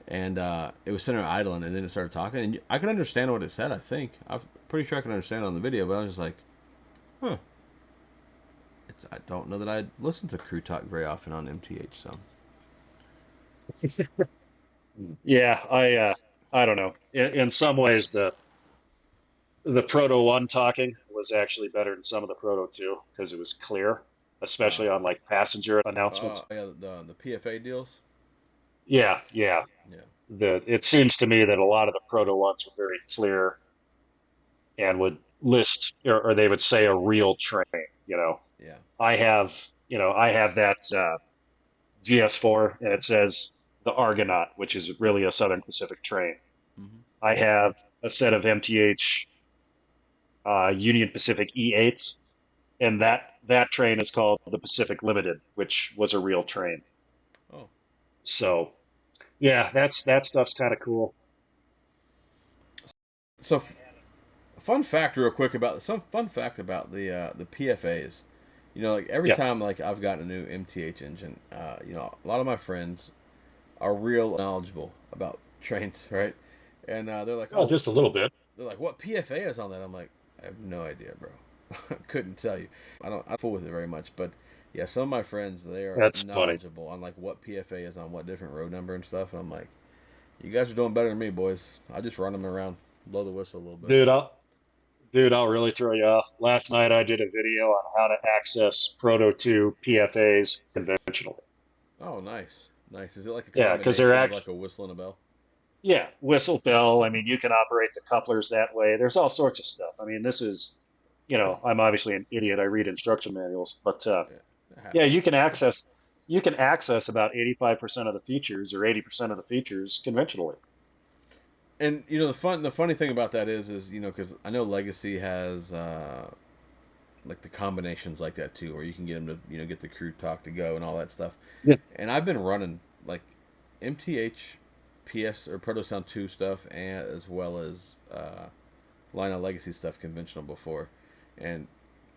and it was sitting there idling, and then it started talking, and I could understand what it said. I think I'm pretty sure I can understand it on the video, but I was just like, huh. I don't know that I listen to crew talk very often on MTH. So Yeah, I don't know. In some ways, the Proto One talking was actually better than some of the Proto Two because it was clear, uh, especially on like passenger announcements. yeah, the PFA deals. Yeah, yeah. Yeah, It seems to me that a lot of the Proto Ones were very clear and would list or they would say a real train. You know, yeah. I have that GS4 and it says the Argonaut, which is really a Southern Pacific train. Hmm. I have a set of MTH Union Pacific E8s, and that train is called the Pacific Limited, which was a real train. Oh, So yeah, that stuff's kind of cool. so fun fact about the PFAs. Like every Yeah. time like I've gotten a new MTH engine, a lot of my friends are real knowledgeable about trains, right? And they're like, Oh, oh, just a little bit. they're like, what PFA is on that? I'm like, I have no idea, bro. Couldn't tell you. I don't fool with it very much, but yeah, some of my friends they are That's funny, knowledgeable on like what PFA is on what different road number and stuff, and I'm like, you guys are doing better than me, boys. I just run them around, blow the whistle a little bit. dude. I'll really throw you off. Last night I did a video on how to access Proto 2 PFAs conventionally. Oh, nice, nice. Is it like a Yeah, because they're combination of act like a whistle and a bell? yeah, whistle bell. I mean, you can operate the couplers that way. There's all sorts of stuff. I mean, this is, I'm obviously an idiot. I read instruction manuals, but Yeah, that yeah, happens. you can access about 85% of the features or 80% of the features conventionally. And the funny thing about that is because I know Legacy has like the combinations like that too, where you can get them to get the crew talk to go and all that stuff. Yeah. And I've been running like MTH, PS or Proto Sound 2 stuff, and as well as Line of Legacy stuff conventional before, and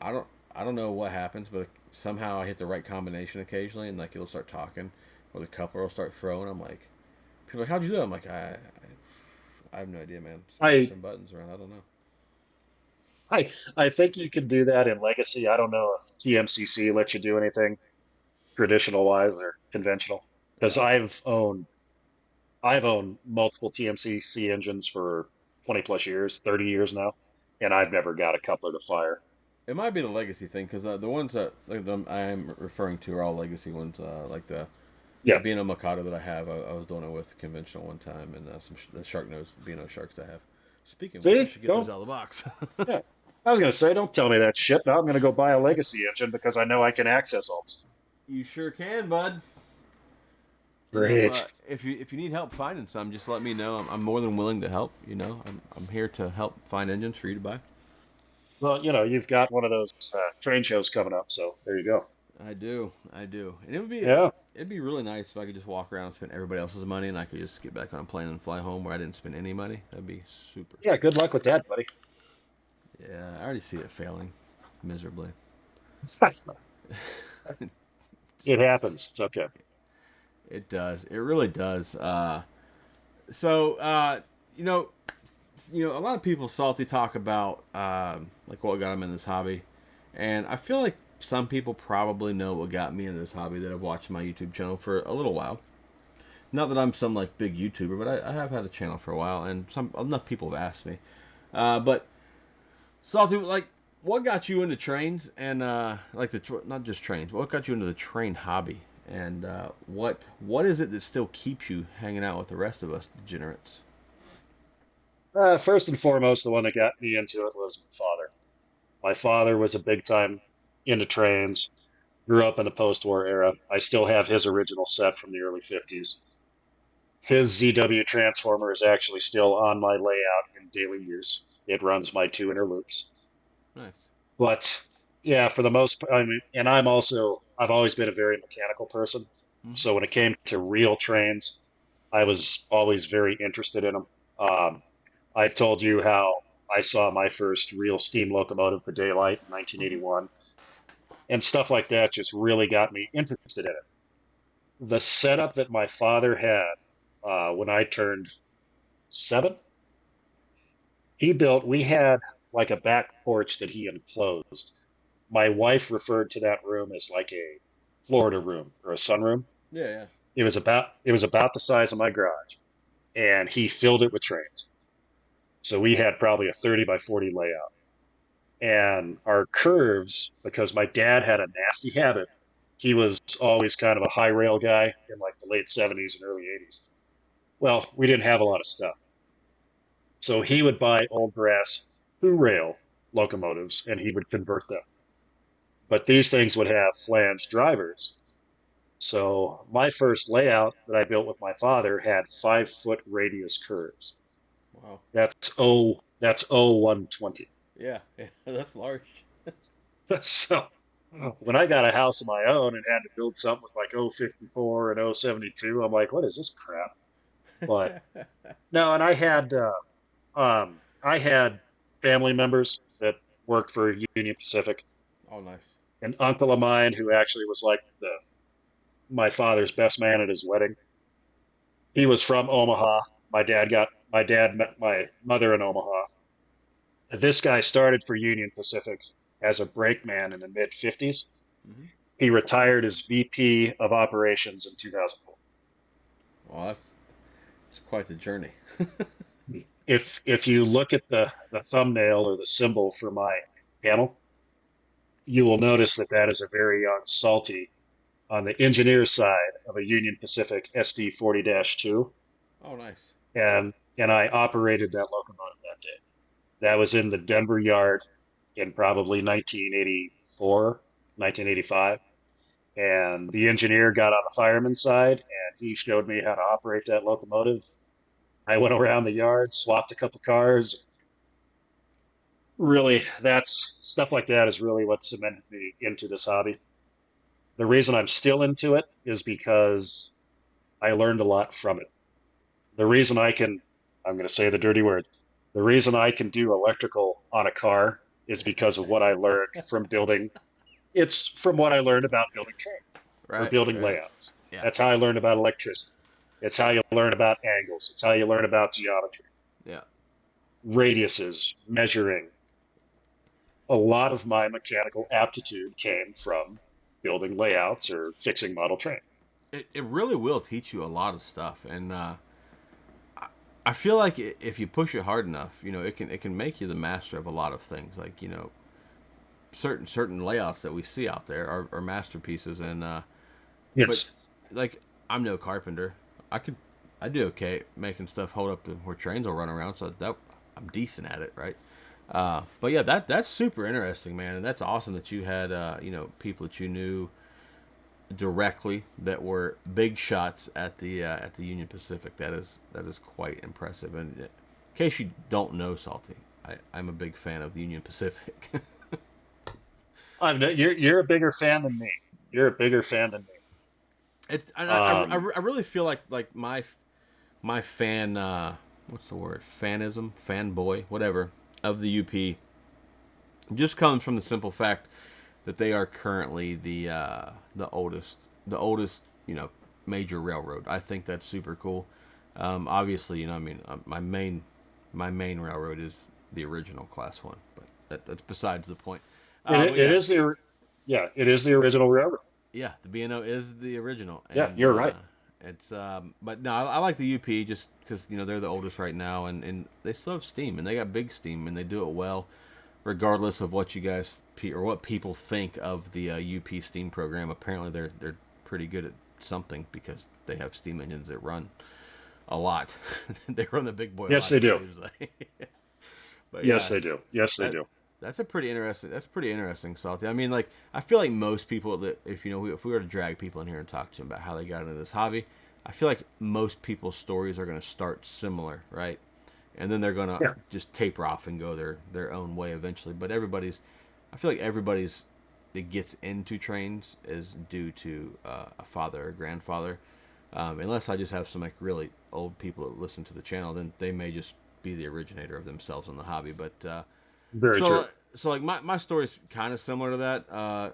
I don't I don't know what happens, but somehow I hit the right combination occasionally, and like it'll start talking, or the coupler will start throwing. I'm like, people are like, how'd you do that? I'm like, I have no idea, man. Move I some buttons around. I don't know. I think you can do that in Legacy. I don't know if TMCC lets you do anything traditional wise or conventional because Yeah, I've owned multiple TMCC engines for 20 plus years, 30 years now, and I've never got a coupler to fire. it might be the legacy thing because the ones that like, I am referring to are all legacy ones, like the Yeah. Beano Mikado that I have. I was doing it with conventional one time, and the shark nose Beano sharks I have. Speaking of which, I See? should get those Don't out of the box. Yeah. I was gonna say, don't tell me that shit. Now I'm gonna go buy a Legacy engine because I know I can access all this stuff. You sure can, bud. Great. If you need help finding some, just let me know. I'm more than willing to help. I'm here to help find engines for you to buy. Well, you've got one of those train shows coming up, so there you go. I do, and Yeah. it'd be really nice if I could just walk around and spend everybody else's money, and I could just get back on a plane and fly home where I didn't spend any money. That'd be super. Yeah. Good luck with that, buddy. Yeah, I already see it failing miserably. It happens. It's okay. It does. It really does. So you know, a lot of people salty talk about like what got them in this hobby, and I feel like some people probably know what got me in this hobby that have watched my YouTube channel for a little while. Not that I'm some like big YouTuber, but I have had a channel for a while, and some enough people have asked me. But salty, like, what got you into trains and like not just trains? What got you into the train hobby? And what is it that still keeps you hanging out with the rest of us degenerates? First and foremost, the one that got me into it was my father. My father was a big time into trains. Grew up in the post-war era. I still have his original set from the early 50s. His ZW transformer is actually still on my layout in daily use. It runs my two inner loops. Nice. But yeah, for the most part, and I've always been a very mechanical person. Mm-hmm. So when it came to real trains, I was always very interested in them. Um, I've told you how I saw my first real steam locomotive, the Daylight, in Mm-hmm. 1981, and stuff like that just really got me interested in it. The setup that my father had when I turned 7, we had like a back porch that he enclosed. My wife referred to that room as like a Florida room or a sunroom. Yeah, yeah. It was about the size of my garage, and he filled it with trains. So we had probably a 30 by 40 layout. And our curves, because my dad had a nasty habit, he was always kind of a high rail guy in like the late 70s and early 80s. Well, we didn't have a lot of stuff. So he would buy old brass 2 rail locomotives and he would convert them. But these things would have flange drivers. So my first layout that I built with my father had 5 foot radius curves. Wow. That's 120. Yeah, yeah. That's large. So when I got a house of my own and had to build something with like 054 and 072, I'm like, what is this crap? But no, and I had family members that worked for Union Pacific. Oh, nice. An uncle of mine who actually was like my father's best man at his wedding. He was from Omaha. My dad met my mother in Omaha. This guy started for Union Pacific as a brakeman in the mid 50s. Mm-hmm. He retired as VP of operations in 2004. Well, it's quite the journey. If you look at the thumbnail or the symbol for my panel, you will notice that that is a very young Salty on the engineer side of a Union Pacific SD 40-2, Oh, nice. and I operated that locomotive that day. That was in the Denver yard in probably 1984, 1985. And the engineer got on the fireman's side and he showed me how to operate that locomotive. I went around the yard, swapped a couple cars. Really, that's stuff like that is really what cemented me into this hobby. The reason I'm still into it is because I learned a lot from it. The reason I'm going to say the dirty word, the reason I can do electrical on a car is because of what I learned from building. It's from what I learned about building trains or Right, building right. layouts. Yeah. That's how I learned about electricity. It's how you learn about angles. It's how you learn about geometry. Yeah. radiuses measuring. A lot of my mechanical aptitude came from building layouts or fixing model train. It really will teach you a lot of stuff, and I feel like if you push it hard enough, it can make you the master of a lot of things. Like certain layouts that we see out there are masterpieces, and but Yes. like I'm no carpenter. I do okay making stuff hold up to where trains will run around, so that I'm decent at it, right? But yeah, that's super interesting, man, and that's awesome that you had people that you knew directly that were big shots at the Union Pacific. That is quite impressive. And in case you don't know, Salty, I'm a big fan of the Union Pacific. You're a bigger fan than me. You're a bigger fan than me. It's Um, I really feel like my fan what's the word, fanism, fanboy, whatever, of the UP just comes from the simple fact that they are currently the oldest major railroad. I think that's super cool. Obviously, I mean, my main railroad is the original Class One, but that's besides the point. But it yeah, is the yeah, it is the original railroad. yeah, the B&O is the original, Yeah, and you're right. it's but no, I like the UP just because they're the oldest right now, and they still have steam, and they got big steam, and they do it well, regardless of what you guys or what people think of the UP steam program. Apparently, they're pretty good at something because they have steam engines that run a lot. They run the big boy a Yes, lot, they it do. seems like. But Yes, yeah, they do. Yes, they that do. that's a pretty interesting. That's pretty interesting, Salty. I mean, like I feel like most people that if we were to drag people in here and talk to them about how they got into this hobby, I feel like most people's stories are going to start similar, right? And then they're going to Yeah. just taper off and go their own way eventually. But I feel like everybody's that gets into trains is due to a father or grandfather. Unless I just have some like really old people that listen to the channel, then they may just be the originator of themselves in the hobby. But Very so true. so like my story's kind of similar to that, a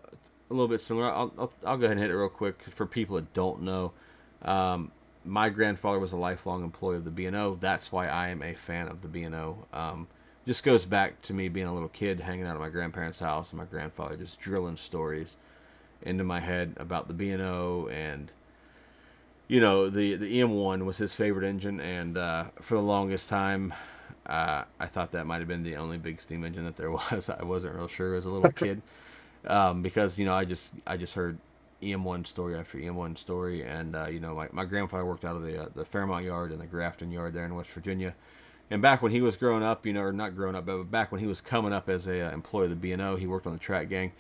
little bit similar. I'll go ahead and hit it real quick for people that don't know. Um, my grandfather was a lifelong employee of the B&O. That's why I am a fan of the B&O. Just goes back to me being a little kid hanging out at my grandparents' house and my grandfather just drilling stories into my head about the B&O, and the EM1 was his favorite engine, and for the longest time, I thought that might have been the only big steam engine that there was. I wasn't real sure as a little kid, because I just heard EM1 story after EM1 story, and my grandfather worked out of the Fairmont yard and the Grafton yard there in West Virginia. And back when he was growing up, or not growing up, but back when he was coming up as a employee of the B&O, he worked on the track gang.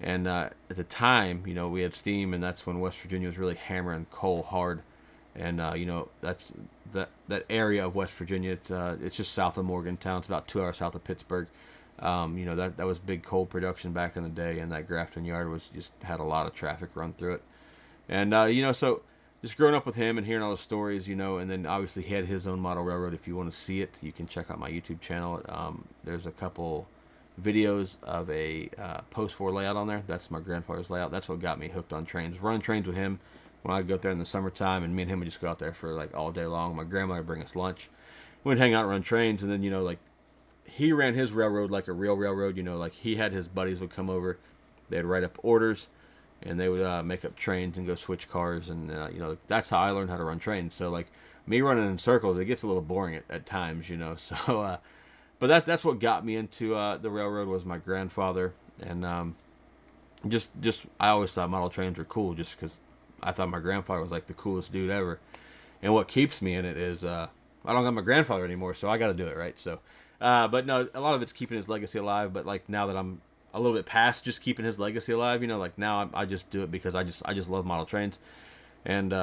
And at the time, we had steam, and that's when West Virginia was really hammering coal hard. And that's that area of West Virginia. It's just south of Morgantown. It's about 2 hours south of Pittsburgh. That was big coal production back in the day, and that Grafton Yard was just had a lot of traffic run through it. And so just growing up with him and hearing all the stories, and then obviously he had his own model railroad. If you want to see it, you can check out my YouTube channel. There's a couple videos of a post-war layout on there. That's my grandfather's layout. That's what got me hooked on trains. Running trains with him when I'd go out there in the summertime, and me and him would just go out there for like all day long. My grandmother would bring us lunch. We'd hang out and run trains, and then like he ran his railroad like a real railroad. Like he had his buddies would come over, they'd write up orders, and they would make up trains and go switch cars, and that's how I learned how to run trains. So like me running in circles, it gets a little boring at times. So but that's what got me into the railroad was my grandfather, and just I always thought model trains were cool just because I thought my grandfather was like the coolest dude ever. And what keeps me in it is I don't got my grandfather anymore, so I got to do it right. So, but no, a lot of it's keeping his legacy alive. But like now that I'm a little bit past just keeping his legacy alive, like now I just do it because I just love model trains, and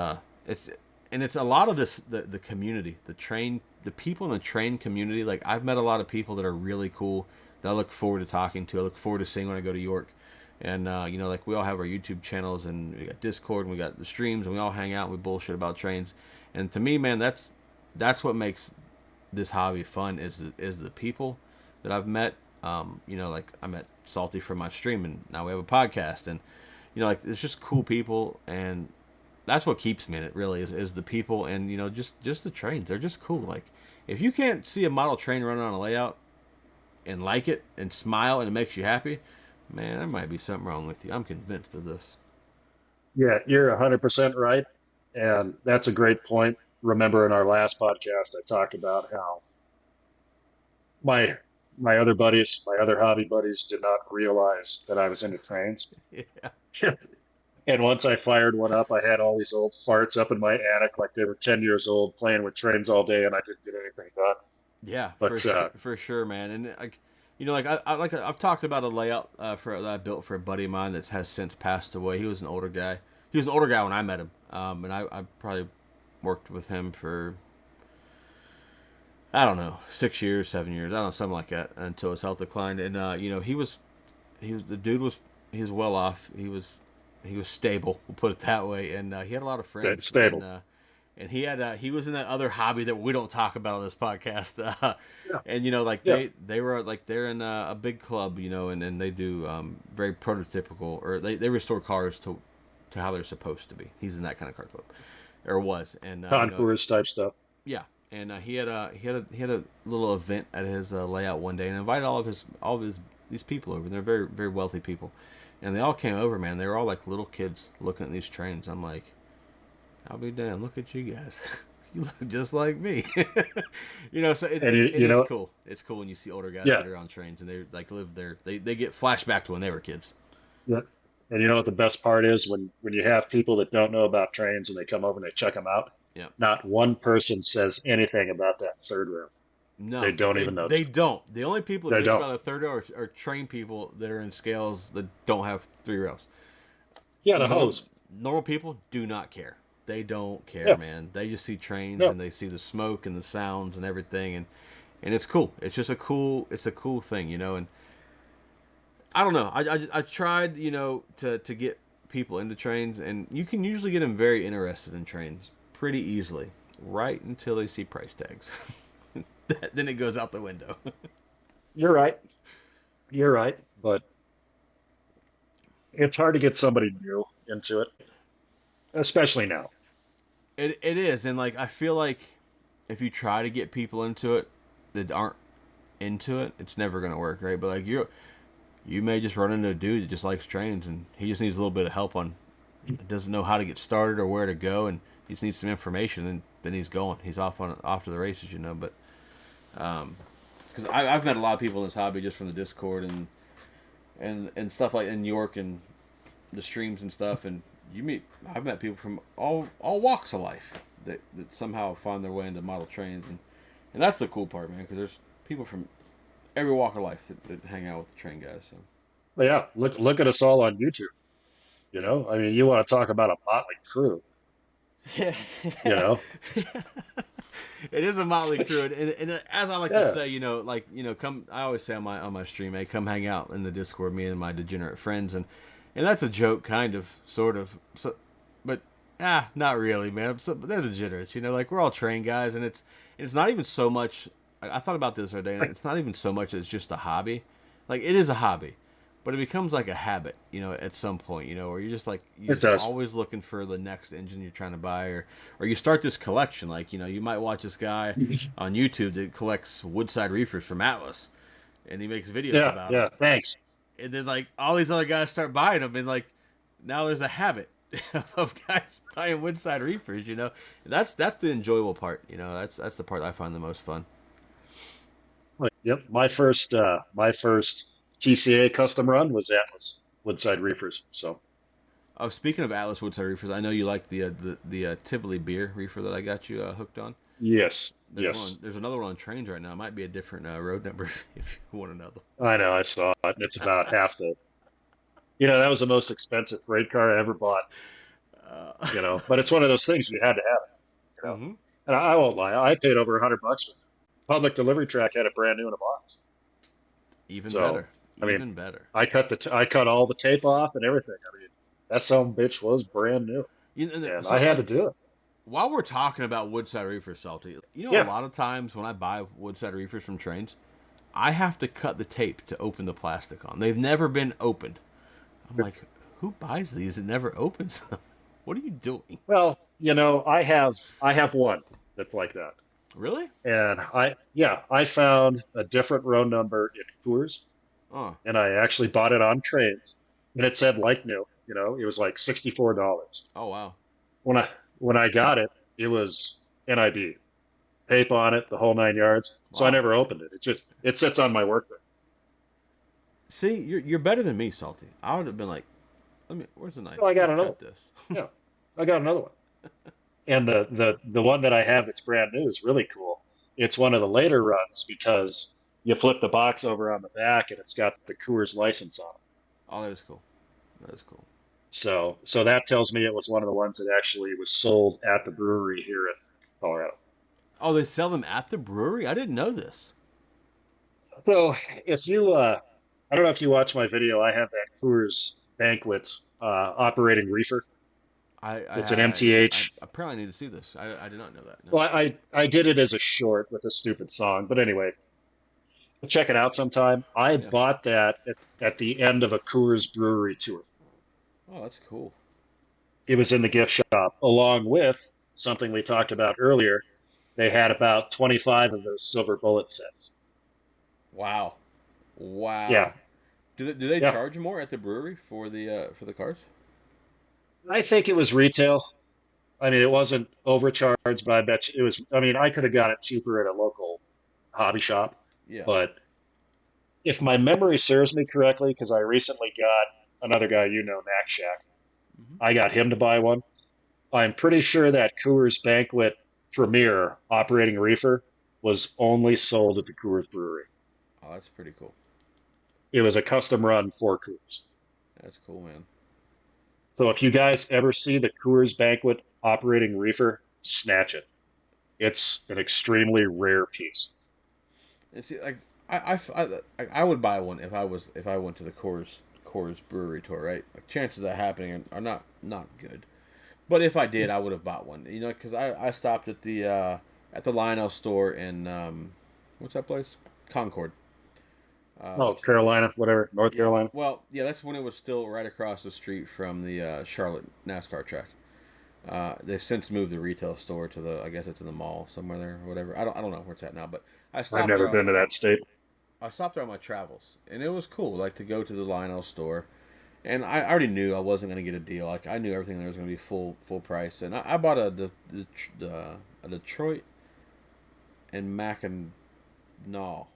it's a lot of this the community, the people in the train community. Like I've met a lot of people that are really cool that I look forward to talking to. I look forward to seeing when I go to York. And like we all have our YouTube channels, and we got Discord, and we got the streams, and we all hang out and we bullshit about trains. And to me, man, that's what makes this hobby fun is the people that I've met. Like I met Salty from my stream, and now we have a podcast, and like it's just cool people, and that's what keeps me in it. Really is the people, and just the trains. They're just cool. Like If you can't see a model train running on a layout and like it and smile and it makes you happy, man, there might be something wrong with you. I'm convinced of this. Yeah, you're 100% right. And that's a great point. Remember in our last podcast, I talked about how my my other buddies, my other hobby buddies, did not realize that I was into trains. Yeah. And once I fired one up, I had all these old farts up in my attic like they were 10 years old playing with trains all day, and I didn't get anything done. Yeah, But for sure, man. And like, like I've talked about a layout for that I built for a buddy of mine that has since passed away. He was an older guy. He was an older guy when I met him, and I probably worked with him for, I don't know, 6 years, 7 years, I don't know, something like that, until his health declined. And he was the dude was he was well off. He was stable. We'll put it that way. And he had a lot of friends. stable. And he was in that other hobby that we don't talk about on this podcast. Yeah. And like Yeah. they were like they're in a big club, and they do very prototypical, or they restore cars to how they're supposed to be. He's in that kind of car club, or was. And Concours type stuff. yeah. And he had a little event at his layout one day and invited all of his these people over. They're very, very wealthy people, and they all came over. Man, they were all like little kids looking at these trains. I'm like, I'll be damned. Look at you guys. You look just like me. So it is cool. It's cool when you see older guys Yeah. that are on trains and they like live there. They get flashback to when they were kids. Yeah. And you know what the best part is when you have people that don't know about trains and they come over and they check them out. Yeah. Not one person says anything about that third row. No, They don't even notice. They don't. The only people They that bitch don't. about the third row are train people that are in scales that don't have 3 rows. Yeah, the hose. Normal people do not care. They don't care, Yeah. man. They just see trains No. and they see the smoke and the sounds and everything, and it's cool. It's just a cool thing, and I don't know. I tried, to get people into trains, and you can usually get them very interested in trains pretty easily, right until they see price tags. Then it goes out the window. You're right. You're right. But it's hard to get somebody new into it, especially now. It is, and like I feel like if you try to get people into it that aren't into it, it's never gonna work, right? But like you may just run into a dude that just likes trains and he just needs a little bit of help on, doesn't know how to get started or where to go, and he just needs some information, and then he's going, he's off to the races, But because I've met a lot of people in this hobby just from the Discord and stuff like in New York and the streams and stuff, and I've met people from all walks of life that somehow find their way into model trains, and that's the cool part, man, because there's people from every walk of life that hang out with the train guys. So But yeah, look at us all on YouTube. I mean, you want to talk about a motley crew. yeah, You know, it is a motley crew, and as I like Yeah. to say, come. I always say on my stream, hey, come hang out in the Discord, me and my degenerate friends, and that's a joke, kind of, sort of. So, but not really, man. But they're degenerates, Like we're all train guys, and it's not even so much. I thought about this the other day, and it's not even so much as just a hobby. Like it is a hobby, but it becomes like a habit, at some point, where you're just like you're It does. always looking for the next engine you're trying to buy, or you start this collection. Like you might watch this guy on YouTube that collects Woodside reefers from Atlas, and he makes videos yeah, about yeah. it. Thanks. And then like all these other guys start buying them, and like now there's a habit of guys buying Woodside reefers. That's the enjoyable part. That's the part I find the most fun. Yep. My first TCA custom run was Atlas Woodside Reefers. So Oh, speaking of Atlas Woodside reefers, I know you like the Tivoli beer reefer that I got you hooked on. yes, There's yes. there's another one on trains right now. It might be a different road number if you want another. I know. I saw it. And it's about half the. That was the most expensive freight car I ever bought. But it's one of those things you had to have it. hmm And I won't lie. I paid over $100 for it. Public Delivery Track had it brand new in a box. Even So, better. I mean, Even better. I cut all the tape off and everything. I mean, that son bitch was brand new, and So, I had to like, do it. while we're talking about Woodside reefers, Salty, a Yeah. lot of times when I buy Woodside reefers from trains, I have to cut the tape to open the plastic on. They've never been opened. I'm like, who buys these and never opens them? What are you doing? Well, I have one that's like that. Really? And I found a different row number in Coors, Oh, and I actually bought it on trades, and it said like new. It was like $64. oh wow. When I got it, it was NIB, tape on it, the whole 9 yards. So I Wow. never opened it. It sits on my workbench. See, you're better than me, Salty. I would have been like, where's the knife? So I Let got me another cut one. this. Yeah, I got another one. And the one that I have that's brand new is really cool. It's one of the later runs because you flip the box over on the back and it's got the Coors license on it. Oh, that is cool. That is cool. So that tells me it was one of the ones that actually was sold at the brewery here in Colorado. Oh, they sell them at the brewery? I didn't know this. So if you, I don't know if you watch my video, I have that Coors Banquet operating reefer. It's an I MTH. apparently need to see this. I did not know that. No. Well, I did it as a short with a stupid song, but anyway, check it out sometime. I Yeah. bought that at the end of a Coors brewery tour. Oh, that's cool. It was in the gift shop along with something we talked about earlier. They had about 25 of those silver bullet sets. Wow. Wow. Yeah, Do they yeah. charge more at the brewery for the cars? I think it was retail. I mean, it wasn't overcharged, but I bet you it was. I mean, I could have got it cheaper at a local hobby shop, Yeah. but if my memory serves me correctly, because I recently got another guy Knack Shack, Hmm. I got him to buy one. I'm pretty sure that Coors Banquet Premier operating reefer was only sold at the Coors Brewery. Oh, that's pretty cool. It was a custom run for Coors. That's cool, man. So if you guys ever see the Coors Banquet operating reefer, snatch it. It's an extremely rare piece. And see, like I would buy one if I went to the Coors Brewery tour, right? Like chances of that happening are not good. But if I did, I would have bought one. Because I stopped at the Lionel store in what's that place? Concord. Oh, Which Carolina, whatever, North Yeah, Carolina. well, yeah, that's when it was still right across the street from the Charlotte NASCAR track. They've since moved the retail store to I guess it's in the mall somewhere there or whatever. I don't know where it's at now, but I I've stopped never there. been to that state. I stopped there on my travels, and it was cool, like to go to the Lionel store. And I already knew I wasn't going to get a deal. Like I knew everything there was going to be full price, and I bought a Detroit and Mackinac.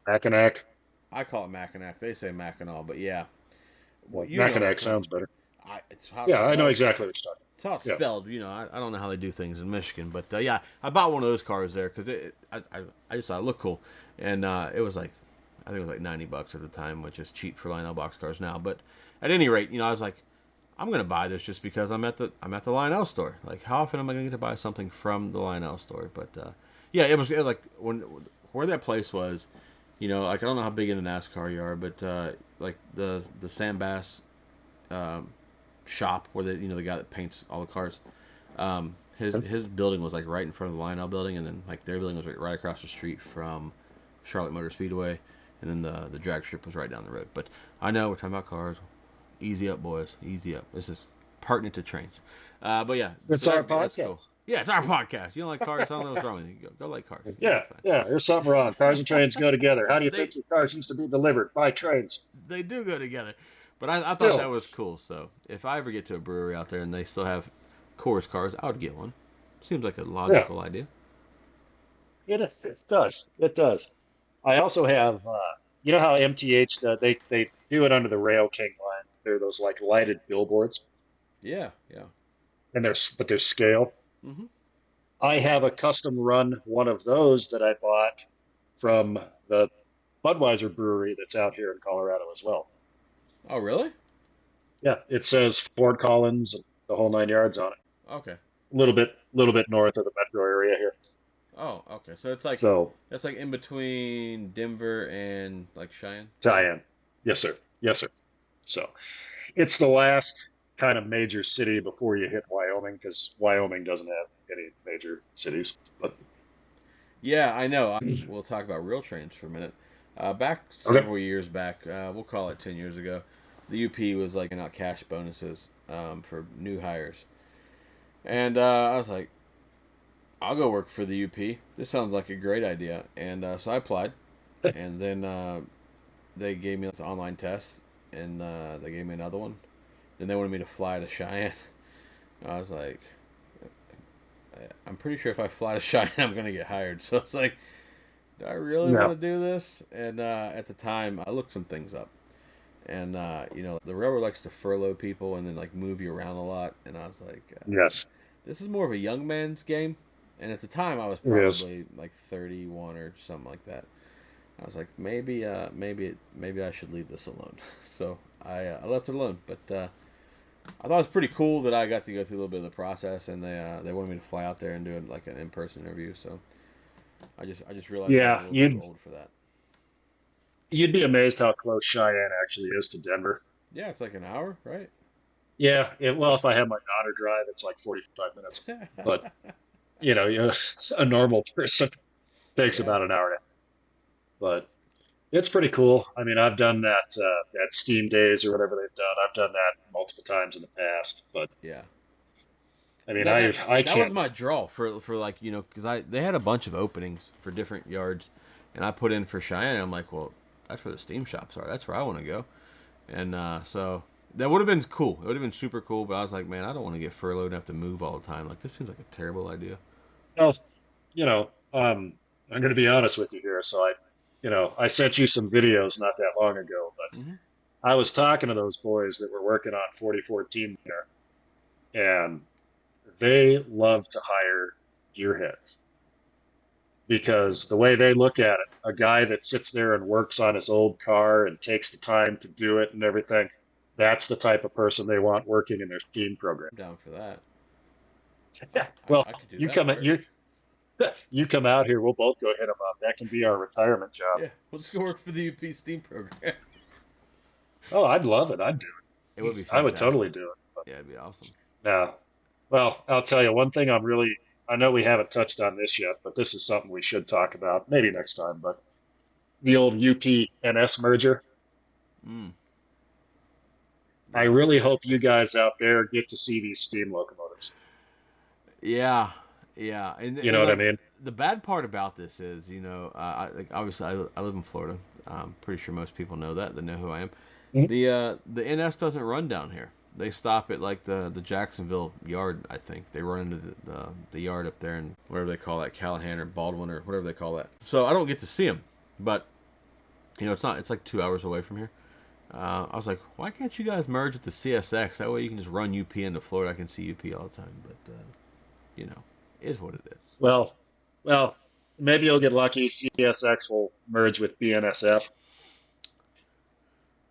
Mackinac. I call it Mackinac. They say Mackinac, but yeah, well, Well, you know what I'm Mackinac talking. sounds better. It's how it's Yeah, I know spelled. exactly what you're It's how it's talking. spelled. I don't know how they do things in Michigan, but yeah, I bought one of those cars there because I just thought it looked cool, and it was like I think it was like $90 at the time, which is cheap for Lionel box cars now. But at any rate, I was like, I'm gonna buy this just because I'm at the Lionel store. Like, how often am I gonna get to buy something from the Lionel store? But yeah, it was like where that place was. Like I don't know how big into NASCAR you are, but like the Sam Bass um, shop where the guy that paints all the cars. Yeah. His building was like right in front of the Lionel building, and then like their building was right across the street from Charlotte Motor Speedway, and then the drag strip was right down the road. But I know we're talking about cars. Easy up, boys. Easy up. This is pertinent to trains. But yeah, It's so our that's cool. podcast. Yeah, it's our podcast. You don't like cars? I don't know what's wrong with you. Go like cars. You'll be Yeah, fine. yeah. There's something wrong. Cars and trains go together. How do you They think your cars used to be delivered by trains? they do go together. But I thought that Still, was cool. So if I ever get to a brewery out there and they still have Coors cars, I would get one. Seems like a yeah, logical idea. it is. It does. It does. I also have, you know how MTH they do it under the Rail King line. They're those like lighted billboards, Yeah, yeah. and they're scale. Hmm. I have a custom run one of those that I bought from the Budweiser brewery that's out here in Colorado as well. Oh, really? Yeah, it says Fort Collins and the whole 9 yards on it. Okay. Little bit north of the metro area here. Oh, okay. So So that's like in between Denver and like Cheyenne. Cheyenne, yes sir, yes sir. So it's the last kind of major city before you hit Wyoming because Wyoming doesn't have any major cities. But Yeah, I know. We'll talk about real trains for a minute. Back okay, several years back, we'll call it 10 years ago, the UP was like giving out cash bonuses for new hires, and I was like, I'll go work for the UP. This sounds like a great idea. And so I applied, and then they gave me this online test, and they gave me another one. Then they wanted me to fly to Cheyenne. I was like, I'm pretty sure if I fly to Cheyenne, I'm gonna get hired. So it's like, do I really Yeah. want to do this? And at the time, I looked some things up, and the railroad likes to furlough people and then like move you around a lot. And I was like, Yes. this is more of a young man's game. And at the time, I was Yes. probably like 31 or something like that. I was like, maybe I should leave this alone. So I left it alone. But I thought it was pretty cool that I got to go through a little bit of the process, and they wanted me to fly out there and do like an in-person interview. So I just realized I was Yeah. a little too old for that. You'd be amazed how close Cheyenne actually is to Denver. Yeah, it's like an hour, right? Yeah. Well, if I have my daughter drive, it's like 45 minutes. But a normal person takes Yeah, about an hour. But it's pretty cool. I mean, I've done that Steam Days or whatever they've done. I've done that multiple times in the past. But yeah. I mean, That I that was can't. my draw for like because they had a bunch of openings for different yards, and I put in for Cheyenne. And I'm like, well, that's where the steam shops are. That's where I want to go, and so that would have been cool. It would have been super cool. But I was like, man, I don't want to get furloughed and have to move all the time. Like this seems like a terrible idea. Well, I'm going to be honest with you here. So I sent you some videos not that long ago, but Hmm. I was talking to those boys that were working on 4014 there, and they love to hire gearheads because the way they look at it, a guy that sits there and works on his old car and takes the time to do it and everything, that's the type of person they want working in their team program. I'm down for that. Yeah. Well, I could do you that come work. you you come out here, we'll both go hit them up. That can be our retirement job. Yeah, let's go work for the UP Steam program. Oh, I'd love it. I'd do It would be it. I would totally fantastic. do it. But Yeah, it'd be awesome. no. Well, I'll tell you one thing I know we haven't touched on this yet, but this is something we should talk about maybe next time. But the old UP NS merger, Mm, I yeah. really hope you guys out there get to see these steam locomotives. Yeah, yeah, You know and what I like mean? the bad part about this is, like obviously I live in Florida. I'm pretty sure most people know that. They know who I am. Mhm. The NS doesn't run down here. They stop at like the Jacksonville yard. I think they run into the yard up there in whatever they call that, Callahan or Baldwin or whatever they call that. So I don't get to see them, but it's not. It's like 2 hours away from here. I was like, why can't you guys merge with the CSX? That way you can just run UP into Florida. I can see UP all the time, but you know, is what it is. Well, well, maybe you'll get lucky. CSX will merge with BNSF.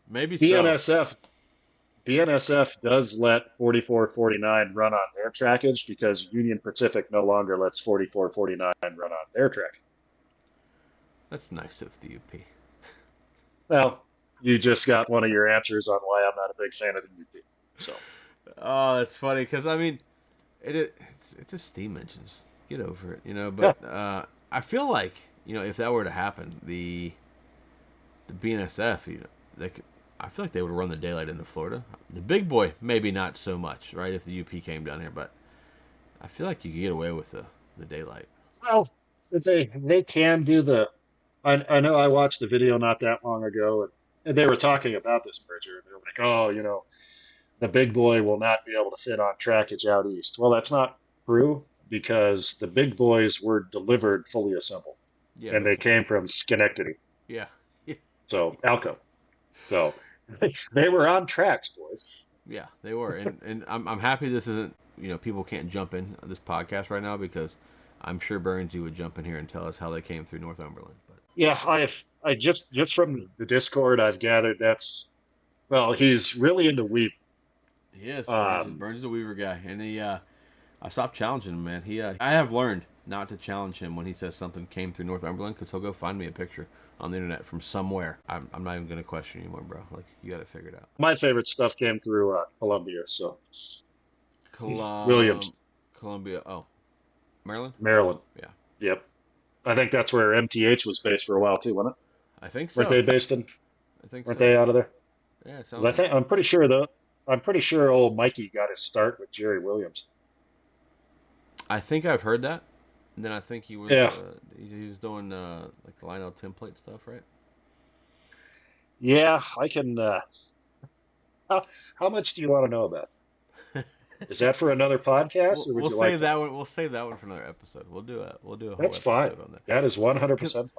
Maybe so. BNSF BNSF does let 4449 run on their trackage because Union Pacific no longer lets 4449 run on their track. That's nice of the UP. Well, you just got one of your answers on why I'm not a big fan of the UP. So, Oh, that's funny because I mean, it's just steam engines. Get over it. yeah. But I feel like if that were to happen, the BNSF, they could. I feel like they would run the daylight into Florida. The big boy, maybe not so much, right? If the UP came down here, but I feel like you could get away with the daylight. Well, they can do I know I watched a video not that long ago, and they were talking about this merger. They were like, oh, the big boy will not be able to fit on trackage out east. Well, that's not true because the big boys were delivered fully assembled, Yeah, and no they kidding. came from Schenectady, Yeah, so Alco. So they were on tracks, boys. yeah, they were, and I'm happy this isn't people can't jump in this podcast right now because I'm sure Burnsy would jump in here and tell us how they came through Northumberland. But Yeah, I just from the Discord I've gathered he's really into weed. he is Um, Burns is a Weaver guy, and I stopped challenging him, man. I have learned not to challenge him when he says something came through Northumberland because he'll go find me a picture on the internet from somewhere. I'm not even gonna question you anymore, bro. Like you got to figure it out. my favorite stuff came through Columbia, so Colum, Williams, Columbia. Oh, Maryland. Maryland. Yeah, Yep, I think that's where MTH was based for a while too, wasn't it? I think Weren't so. they based in? I think Weren't so. they out of there? Yeah, it 'Cause sounds like it. I'm pretty sure though. I'm pretty sure old Mikey got his start with Jerry Williams. I think I've heard that. And then I think Yeah. he was doing like the Lionel template stuff, right? Yeah, I can. How much do you want to know about? Is that for another podcast, or would We'll you like save to? that one. We'll save that one for another episode. We'll do a whole That's fine. episode on that That is because 100% fine.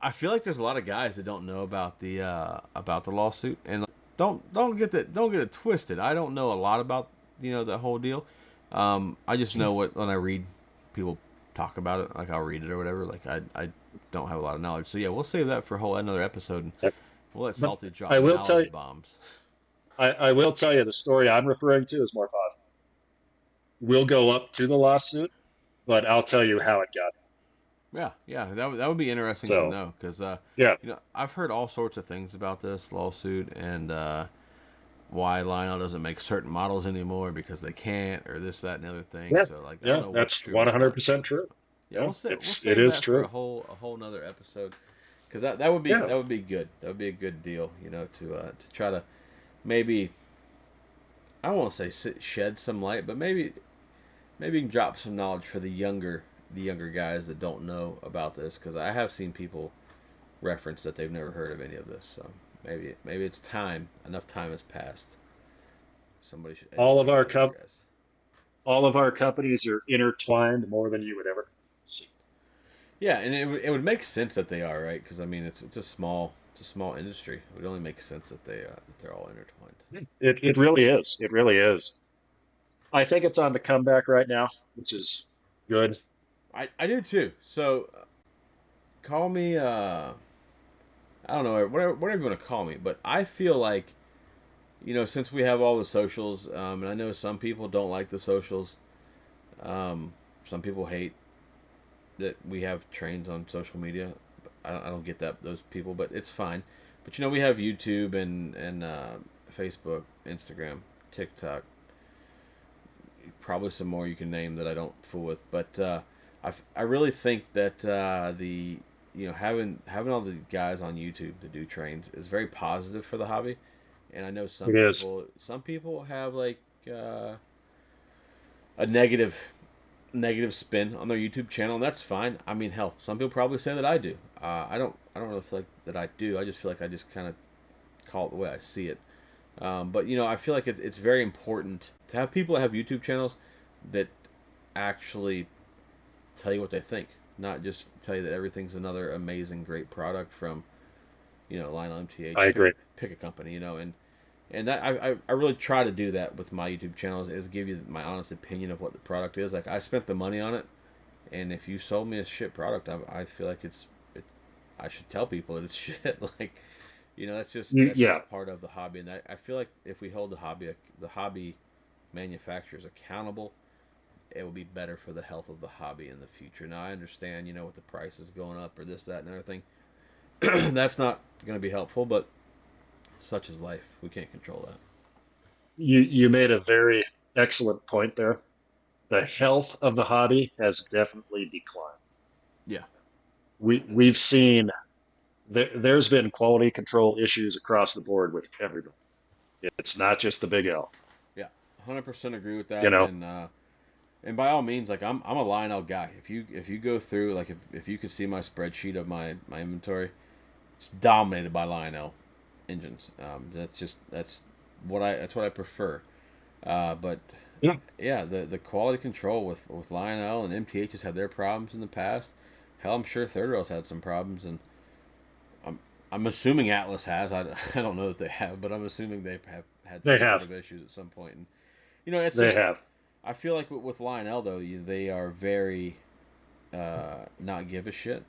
I feel like there's a lot of guys that don't know about the lawsuit, and don't get it twisted. I don't know a lot about the whole deal. I just know what when I read people talk about it, like I'll read it or whatever. Like I don't have a lot of knowledge. So yeah, we'll save that for a whole another episode. And we'll let But Salty drop I will tell you, knowledge bombs. I will tell you the story I'm referring to is more positive. We'll go up to the lawsuit, but I'll tell you how it got. Yeah, yeah, that would be interesting to So, know because yeah, I've heard all sorts of things about this lawsuit and why Lionel doesn't make certain models anymore because they can't or this that and the other thing. yeah, So like I don't yeah, know what's that's true, what's not 100% true. true. So yeah, Yeah, we'll it save is that for true. a whole nother episode because that would be Yeah, good. That would be a good deal, to try to maybe I won't say shed some light, but maybe you can drop some knowledge for the younger guys that don't know about this because I have seen people reference that they've never heard of any of this. So maybe it's time. Enough time has passed. Somebody should all of educate our the younger com guys. all of our companies are intertwined more than you would ever see. Yeah, and it would make sense that they are right because I mean it's a small industry. It would only make sense that they're all intertwined. It really is. It really is. I think it's on the comeback right now, which is good. I do too. So call me I don't know whatever you want to call me, but I feel like since we have all the socials, and I know some people don't like the socials. Some people hate that we have trains on social media. I don't get those people, but it's fine. But we have YouTube and Facebook, Instagram, TikTok, probably some more you can name that I don't fool with. But I really think that the having all the guys on YouTube to do trains is very positive for the hobby. And I know It is. some people have like a negative spin on their YouTube channel, and that's fine. I mean, hell, some people probably say that I do. I don't really feel like that I do. I just feel like I just kind of call it the way I see it. But I feel like it's very important to have people that have YouTube channels that actually tell you what they think, not just tell you that everything's another amazing, great product from Lionel MTH. I agree. Pick a company, and that I really try to do that with my YouTube channels is give you my honest opinion of what the product is. Like I spent the money on it, and if you sold me a shit product, I feel like I should tell people that it's shit. Like, that's Yeah, just part of the hobby, and I feel like if we hold the hobby manufacturers accountable, it will be better for the health of the hobby in the future. Now I understand, with the prices going up or this, that, and everything, that's not going to be helpful, but such is life. We can't control that. you made a very excellent point there. The health of the hobby has definitely declined. Yeah, We've seen there's been quality control issues across the board with everybody. It's not just the big L. yeah, 100% agree with You that. know, And by all means, like I'm a Lionel guy. If you go through like if you could see my spreadsheet of my inventory, it's dominated by Lionel engines. That's what I prefer. But yeah, yeah, the quality control with Lionel and MTH has had their problems in the past. Hell, I'm sure Third Rail's had some problems, and I'm assuming Atlas has. I don't know that they have, but I'm assuming they have had they some sort have, of issues at some point. And it's they just have. I feel like with Lionel though, they are very not give a shit,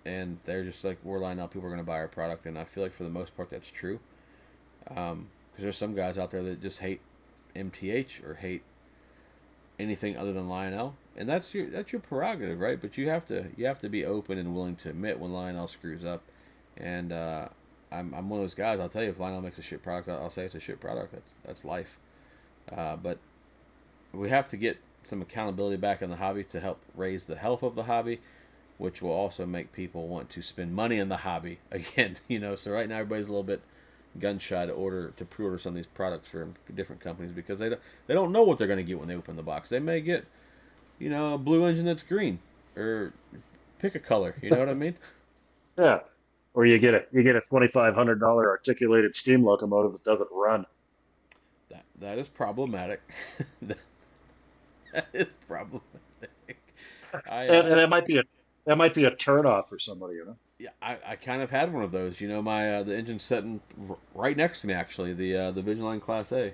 and they're just like we're Lionel. People are going to buy our product, and I feel like for the most part that's true. Because there's some guys out there that just hate MTH or hate anything other than Lionel, and that's your prerogative, right? But you have to be open and willing to admit when Lionel screws up, and I'm one of those guys. I'll tell you if Lionel makes a shit product, I'll say it's a shit product. That's life. But we have to get some accountability back in the hobby to help raise the health of the hobby, which will also make people want to spend money in the hobby again. So right now everybody's a little bit gun shy to pre-order some of these products from different companies because they don't know what they're going to get when they open the box. They may get a blue engine that's green, or pick a color. You know what I mean? Yeah. Or you get a $2,500 articulated steam locomotive that doesn't run. That is problematic. That is problematic. I And that might be a turnoff for somebody, you know. Yeah, I kind of had one of those. You know, my the engine sitting right next to me actually, the Vigiline Class A.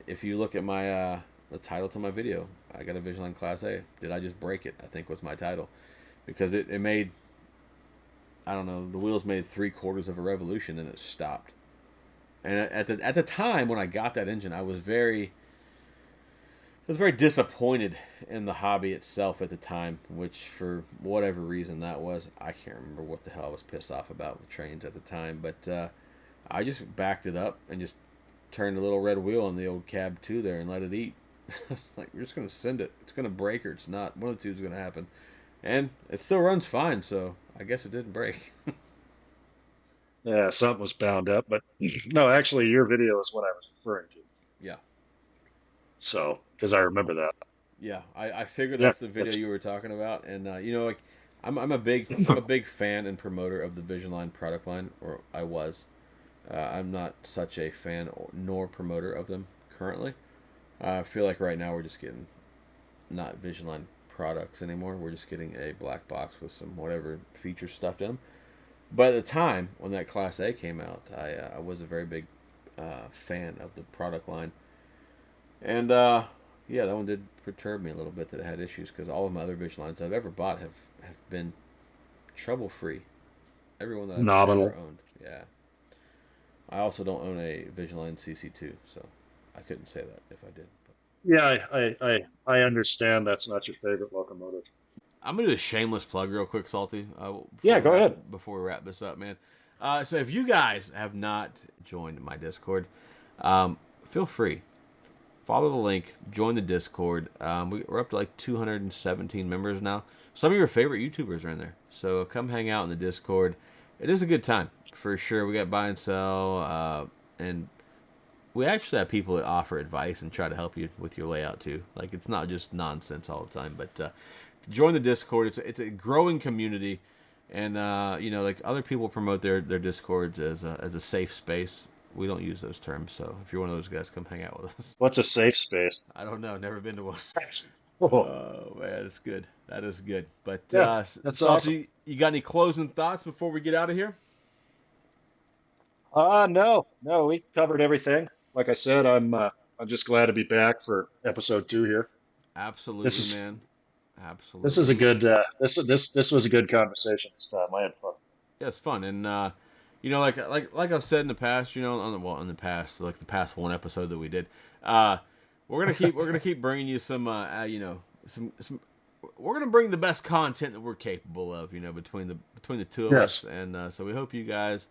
If you look at my the title to my video, I got a Vigiline Class A. Did I just break it? I think was my title, because it made, I don't know, the wheels made 3/4 of a revolution and it stopped. And at the time when I got that engine, I was very disappointed in the hobby itself at the time, which for whatever reason that was, I can't remember what the hell I was pissed off about with trains at the time, but I just backed it up and just turned a little red wheel on the old cab 2 there and let it eat. It's like, we're just going to send it. It's going to break or it's not. One of the two is going to happen. And it still runs fine, so I guess it didn't break. Yeah, something was bound up, but no, actually, your video is what I was referring to. Yeah. So, because I remember that. Yeah, I figured Yeah, that's the video that's, you were talking about, and like I'm a big fan and promoter of the Vision Line product line, or I was. I'm not such a fan nor promoter of them currently. I feel like right now we're just getting not Vision Line products anymore. We're just getting a black box with some whatever features stuffed in them. But at the time when that Class A came out, I was a very big fan of the product line, and yeah, that one did perturb me a little bit that it had issues, because all of my other Vision Lines I've ever bought have been trouble free. Everyone that I've ever nominal. owned, yeah. I also don't own a Vision Line CC2, so I couldn't say that if I did. But Yeah, I understand that's not your favorite locomotive. I'm gonna do a shameless plug real quick, Salty. Yeah, go ahead. Before we wrap this up, man. So if you guys have not joined my Discord, feel free. Follow the link, join the Discord. We're up to like 217 members now. Some of your favorite YouTubers are in there, so come hang out in the Discord. It is a good time for sure. We got buy and sell, and we actually have people that offer advice and try to help you with your layout too. Like, it's not just nonsense all the time. But join the Discord. It's a growing community, and like other people promote their Discords as a safe space. We don't use those terms, so if you're one of those guys, come hang out with us. What's a safe space? I don't know, never been to one. Oh, Oh man, it's good. That is good. But yeah, that's awesome. Salty, you got any closing thoughts before we get out of here? No, we covered everything. Like I said, I'm just glad to be back for episode 2 here. This Absolutely, is man. this is a Absolutely. good this was a good conversation this time. I had fun. Yeah, it's fun, and like I've said in the past, in the past, like the past one episode that we did, we're gonna keep bringing you some, some. We're gonna bring the best content that we're capable of, between the two of us, Yes. and so we hope you guys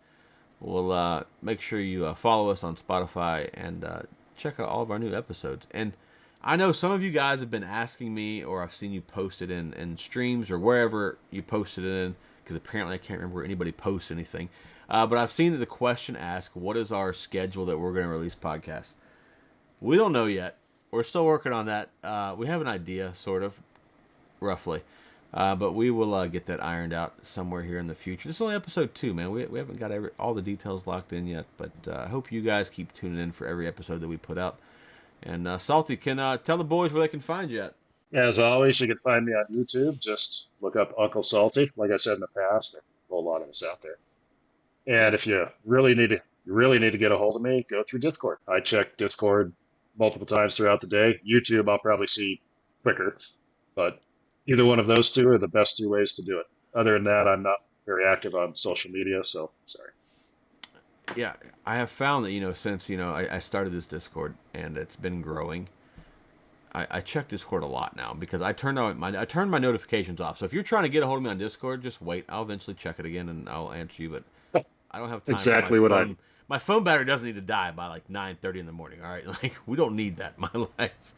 will make sure you follow us on Spotify and check out all of our new episodes. And I know some of you guys have been asking me, or I've seen you post it in streams or wherever you posted it in, because apparently I can't remember where anybody posts anything. But I've seen the question asked, what is our schedule that we're going to release podcasts? We don't know yet. We're still working on that. We have an idea, sort of, roughly. But we will get that ironed out somewhere here in the future. This is only episode 2, man. We haven't got all the details locked in yet. But I hope you guys keep tuning in for every episode that we put out. And Salty, can tell the boys where they can find you at. As always, you can find me on YouTube. Just look up Uncle Salty. Like I said in the past, there's a whole lot of us out there. And Yeah. if you really need to get a hold of me, go through Discord. I check Discord multiple times throughout the day. YouTube, I'll probably see quicker, but either one of those two are the best 2 ways to do it. Other than that, I'm not very active on social media, so sorry. Yeah, I have found that, since, I started this Discord and it's been growing, I check Discord a lot now, because I turned my notifications off. So if you're trying to get a hold of me on Discord, just wait. I'll eventually check it again and I'll answer you. But I don't have time for my Exactly what I phone. My phone battery doesn't need to die by like 9:30 in the morning. All right, like, we don't need that in my life.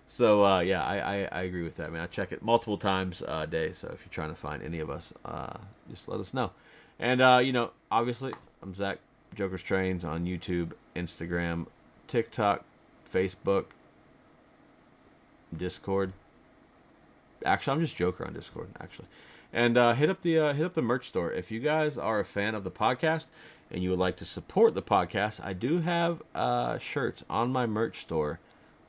So yeah, I agree with that, man. I check it multiple times a day. So if you're trying to find any of us, just let us know. And obviously, I'm Zach Joker's Trains on YouTube, Instagram, TikTok, Facebook, Discord. Actually, I'm just Joker on Discord, actually. And hit up the merch store if you guys are a fan of the podcast and you would like to support the podcast. I do have shirts on my merch store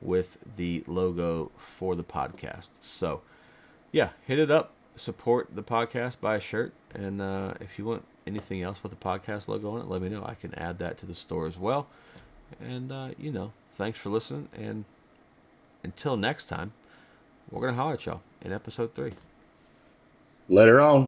with the logo for the podcast. So, yeah, hit it up. Support the podcast. Buy a shirt, and if you want anything else with the podcast logo on it, let me know. I can add that to the store as well. And thanks for listening. And until next time, we're gonna holler at y'all in episode 3. Later on.